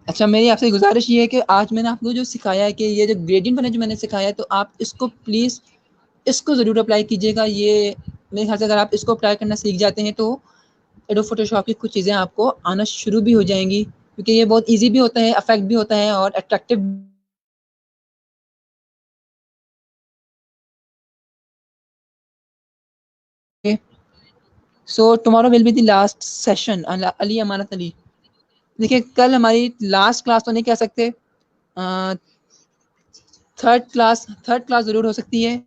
अच्छा, मेरी आपसे गुजारिश ये है कि आज मैंने आपको जो सिखाया है कि ये जो ग्रेडियंट मैंने जो मैंने सिखाया है, तो आप इसको प्लीज़ इसको ज़रूर अप्लाई कीजिएगा। ये मेरे ख्याल से अगर आप इसको अप्लाई करना सीख जाते हैं तो एडोब फोटोशॉप की कुछ चीज़ें आपको आना शुरू भी हो जाएंगी, क्योंकि ये बहुत ईजी भी होता है, अफेक्ट भी होता है और attractive. So tomorrow will be the last session. Ali Amanat Ali, देखिए कल हमारी लास्ट क्लास तो नहीं कह सकते, थर्ड क्लास ज़रूर हो सकती है।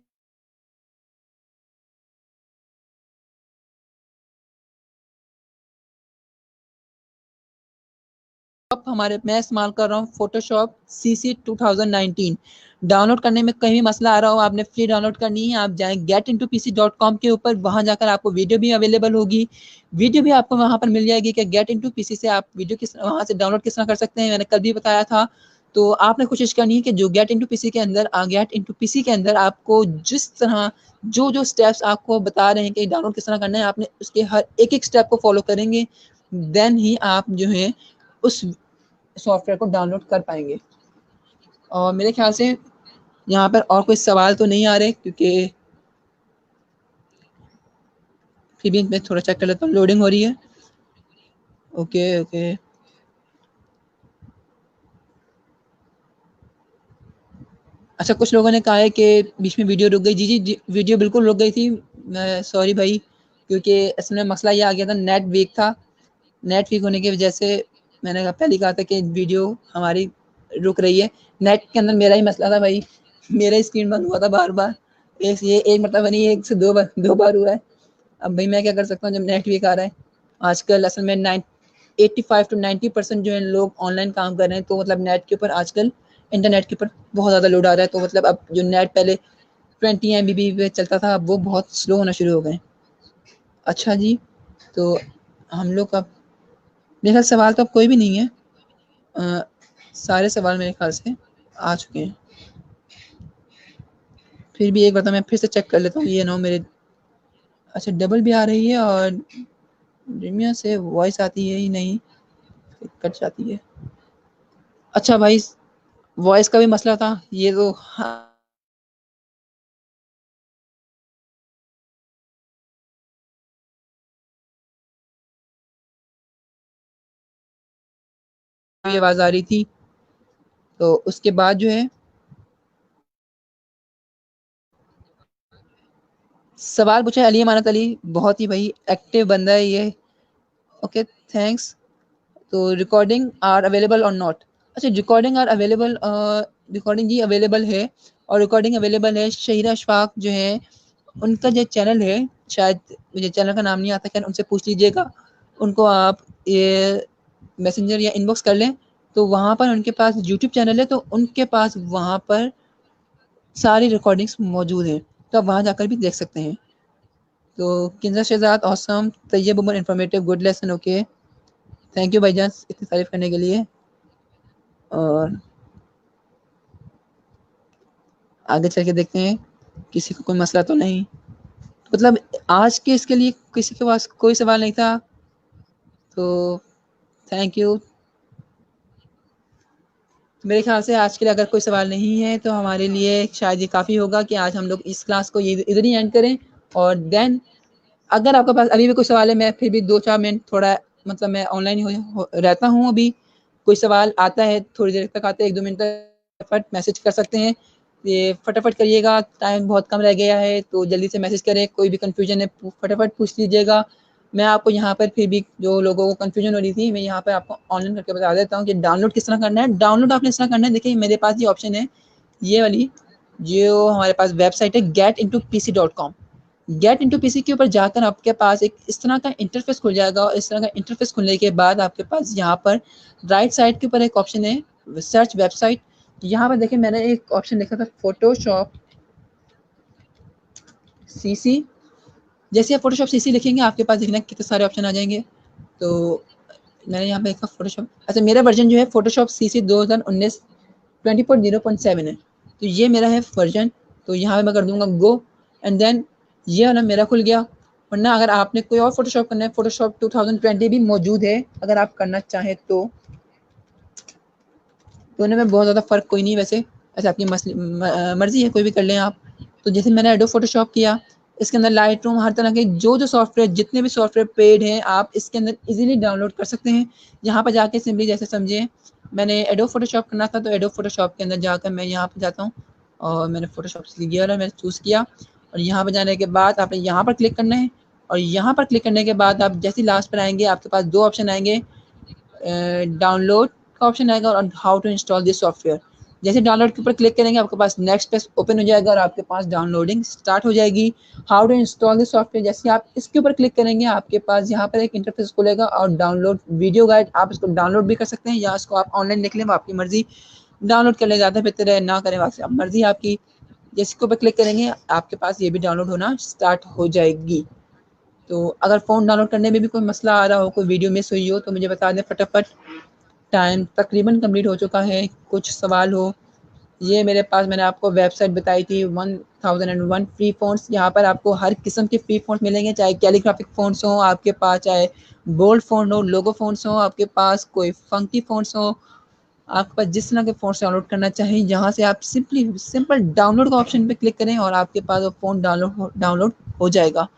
अब हमारे मैं इस्तेमाल कर रहा हूँ फोटोशॉप CC 2019। डाउनलोड करने में कहीं भी मसला आ रहा हो, आपने फ्री डाउनलोड करनी है, आप जाएं getintoPC.com के ऊपर, वहाँ जाकर आपको वीडियो भी अवेलेबल होगी, वीडियो भी आपको वहाँ पर मिल जाएगी कि GetintoPC से आप वीडियो किस वहाँ से डाउनलोड किस तरह कर सकते हैं, मैंने कल भी बताया था। तो आपने कोशिश करनी है कि जो GetintoPC के अंदर GetintoPC के अंदर आपको जिस तरह जो जो स्टेप्स आपको बता रहे हैं कि डाउनलोड किस तरह करना है, आपने उसके हर एक एक स्टेप को फॉलो करेंगे, देन ही आप जो है उस सॉफ्टवेयर को डाउनलोड कर पाएंगे। और मेरे ख्याल से यहाँ पर और कोई सवाल तो नहीं आ रहे, क्योंकि फिर भी मैं थोड़ा चेक कर लेता हूँ, लोडिंग हो रही है। ओके ओके, अच्छा, कुछ लोगों ने कहा है कि बीच में वीडियो रुक गई। जी, वीडियो बिल्कुल रुक गई थी, मैं सॉरी भाई, क्योंकि इसमें मसला ये आ गया था, नेट वीक था, नेट वीक होने की वजह से मैंने पहले कहा था कि वीडियो हमारी रुक रही है। नेट के अंदर मेरा ही मसला था भाई, मेरा ही स्क्रीन बंद हुआ था बार बार, एक मतलब नहीं, एक से दो बार हुआ है। अब भाई मैं क्या कर सकता हूँ जब नेट वीक आ रहा है। आजकल असल में 85 to 90% जो है लोग ऑनलाइन काम कर रहे हैं, तो मतलब नेट के ऊपर आजकल इंटरनेट के ऊपर बहुत ज़्यादा लोड आ रहा है। तो मतलब अब जो नेट पहले 20 MB पे चलता था, अब वो बहुत स्लो होना शुरू हो गए। अच्छा जी, तो हम लोग का मेरे ख्याल सवाल तो अब कोई भी नहीं है। सारे सवाल मेरे ख्याल से आ चुके हैं। फिर भी एक बार तो मैं फिर से चेक कर लेता हूँ, ये ना मेरे अच्छा डबल भी आ रही है और प्रीमियर से वॉइस आती है ही नहीं, कट जाती है। अच्छा भाई, वॉइस का भी मसला था ये तो। हाँ, आवाज़ आ रही थी, तो उसके बाद जो है सवाल पूछे अली अमानत अली, बहुत ही भाई एक्टिव बंदा है ये। Okay thanks. तो रिकॉर्डिंग आर अवेलेबल और नॉट। अच्छा रिकॉर्डिंग आर अवेलेबल, रिकॉर्डिंग जी अवेलेबल है, और रिकॉर्डिंग अवेलेबल है। शहीरा अशफाक जो है उनका जो चैनल है, शायद मुझे चैनल का नाम नहीं आता, क्या उनसे पूछ लीजिएगा। उनको आप ये मैसेंजर या इनबॉक्स कर लें, तो वहाँ पर उनके पास यूट्यूब चैनल है, तो उनके पास वहाँ पर सारी रिकॉर्डिंग्स मौजूद हैं, तो आप वहाँ जाकर भी देख सकते हैं। तो Kinzar Shahzad awesome Tayyab Umar informative good lesson. Okay thank you भाईजान इतनी तारीफ करने के लिए। और आगे चल के देखते हैं किसी को कोई मसला तो नहीं। मतलब आज के इसके लिए किसी के पास कोई सवाल नहीं था, तो थैंक यू। मेरे ख्याल से आज के लिए अगर कोई सवाल नहीं है तो हमारे लिए शायद ये काफ़ी होगा कि आज हम लोग इस क्लास को ये इधर ही एंड करें। और देन अगर आपके पास अभी भी कोई सवाल है, मैं फिर भी 2-4 मिनट थोड़ा मतलब मैं ऑनलाइन रहता हूँ अभी। कोई सवाल आता है थोड़ी देर तक आता है, 1-2 मिनट तक फटाफट मैसेज कर सकते हैं। ये फटाफट करिएगा, टाइम बहुत कम रह गया है, तो जल्दी से मैसेज करें। कोई भी कन्फ्यूजन है फटाफट पूछ लीजिएगा। मैं आपको यहाँ पर फिर भी जो लोगों को कन्फ्यूजन हो रही थी, मैं यहाँ पर आपको ऑनलाइन करके बता देता हूँ कि डाउनलोड किस तरह करना है। डाउनलोड आपने इस तरह करना है, देखिए मेरे पास ये ऑप्शन है, ये वाली जो हमारे पास वेबसाइट है getintoPC.com। गेट इंटू पीसी के ऊपर जाकर आपके पास एक इस तरह का इंटरफेस खुल जाएगा, और इस तरह का इंटरफेस खुलने के बाद आपके पास यहाँ पर राइट साइड के ऊपर एक ऑप्शन है सर्च वेबसाइट। यहाँ पर देखिए मैंने एक ऑप्शन लिखा था फोटोशॉप सीसी। जैसे आप फोटोशॉप सीसी लिखेंगे आपके पास देखना कितने सारे ऑप्शन आ जाएंगे। तो मैंने यहाँ पे लिखा फोटोशॉप। अच्छा मेरा वर्जन जो है फोटोशॉप सीसी 2019 20.0.7 है, तो ये मेरा है वर्जन। तो यहाँ पे मैं कर दूंगा गो, एंड देन ये वाला मेरा खुल गया। वरना अगर आपने कोई और फोटोशॉप करना है, फोटोशॉप 2020 भी मौजूद है अगर आप करना चाहें तो। दोनों में बहुत ज़्यादा फ़र्क कोई नहीं वैसे, ऐसे आपकी मर्ज़ी है, कोई भी कर लें आप। तो जैसे मैंने एडोब फोटोशॉप किया, इसके अंदर लाइट रूम हर तरह के जो सॉफ्टवेयर जितने भी सॉफ्टवेयर पेड हैं आप इसके अंदर इजीली डाउनलोड कर सकते हैं। यहाँ पर जाके सिंपली जैसे समझिए मैंने एडोब फोटोशॉप करना था, तो एडोब फोटोशॉप के अंदर जाकर मैं यहाँ पर जाता हूँ और मैंने फोटोशॉप लिया और मैंने चूज़ किया। और यहाँ पर जाने के बाद आपने यहाँ पर क्लिक करना है, और यहाँ पर क्लिक करने के बाद आप जैसे लास्ट पर आएंगे आपके पास दो ऑप्शन आएंगे, डाउनलोड का ऑप्शन आएगा और how to install this software. जैसे डाउनलोड के ऊपर क्लिक करेंगे आपके पास नेक्स्ट पेज ओपन हो जाएगा और आपके पास डाउनलोडिंग स्टार्ट हो जाएगी। How to install this software, जैसे आप इसके ऊपर क्लिक करेंगे आपके पास यहाँ पर एक इंटरफेस खुलेगा और डाउनलोड वीडियो गाइड, आप इसको डाउनलोड भी कर सकते हैं या इसको आप ऑनलाइन देख लें, आपकी मर्जी। डाउनलोड कर ले ज़्यादा बेहतर है, ना करें आप मर्जी आपकी। जैसे के ऊपर क्लिक करेंगे आपके पास ये भी डाउनलोड होना स्टार्ट हो जाएगी। तो अगर फ़ोन डाउनलोड करने में भी कोई मसला आ रहा हो, कोई वीडियो मिस हुई हो, तो मुझे बता दें फटाफट। टाइम तकरीबन कंप्लीट हो चुका है, कुछ सवाल हो। ये मेरे पास मैंने आपको वेबसाइट बताई थी 1001 फ्री फ़ॉन्ट्स। यहाँ पर आपको हर किस्म के फ्री फ़ॉन्ट्स मिलेंगे, चाहे कैलीग्राफिक फ़ॉन्ट्स हो आपके पास, चाहे बोल्ड फ़ॉन्ट हो, लोगो फ़ॉन्ट्स हो आपके पास, कोई फंकी फ़ॉन्ट्स हो आपके पास, जिस तरह के फ़ॉन्ट्स डाउनलोड करना चाहिए। यहाँ से आप सिंपल डाउनलोड का ऑप्शन पे क्लिक करें और आपके पास वो फ़ॉन्ट डाउनलोड हो जाएगा।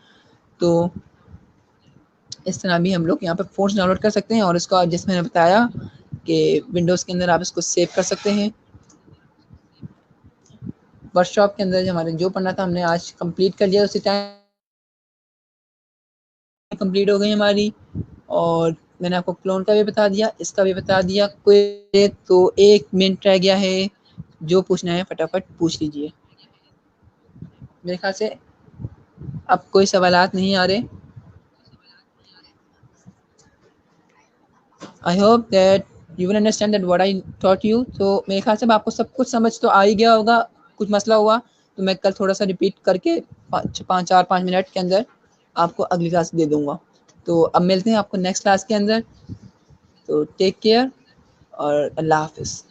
तो इस तरह भी हम लोग यहाँ पर फ़ॉन्ट्स डाउनलोड कर सकते हैं, और इसको जैसे मैंने बताया कि विंडोज़ के अंदर आप इसको सेव कर सकते हैं। वर्कशॉप के अंदर हमारे जो पढ़ना था हमने आज कंप्लीट कर लिया, उसी टाइम कंप्लीट हो गई हमारी। और मैंने आपको क्लोन का भी बता दिया, इसका भी बता दिया। कोई तो 1 मिनट रह गया है, जो पूछना है फटाफट पूछ लीजिए। मेरे ख्याल से अब कोई सवालात नहीं आ रहे। I hope that you will understand that what I taught you. तो मेरे ख्याल से अब आपको सब कुछ समझ तो आ ही गया होगा। कुछ मसला हुआ तो मैं कल थोड़ा सा रिपीट करके 5 मिनट के अंदर आपको अगली क्लास दे दूंगा। तो अब मिलते हैं आपको नेक्स्ट क्लास के अंदर। तो टेक केयर और अल्लाह हाफिज़।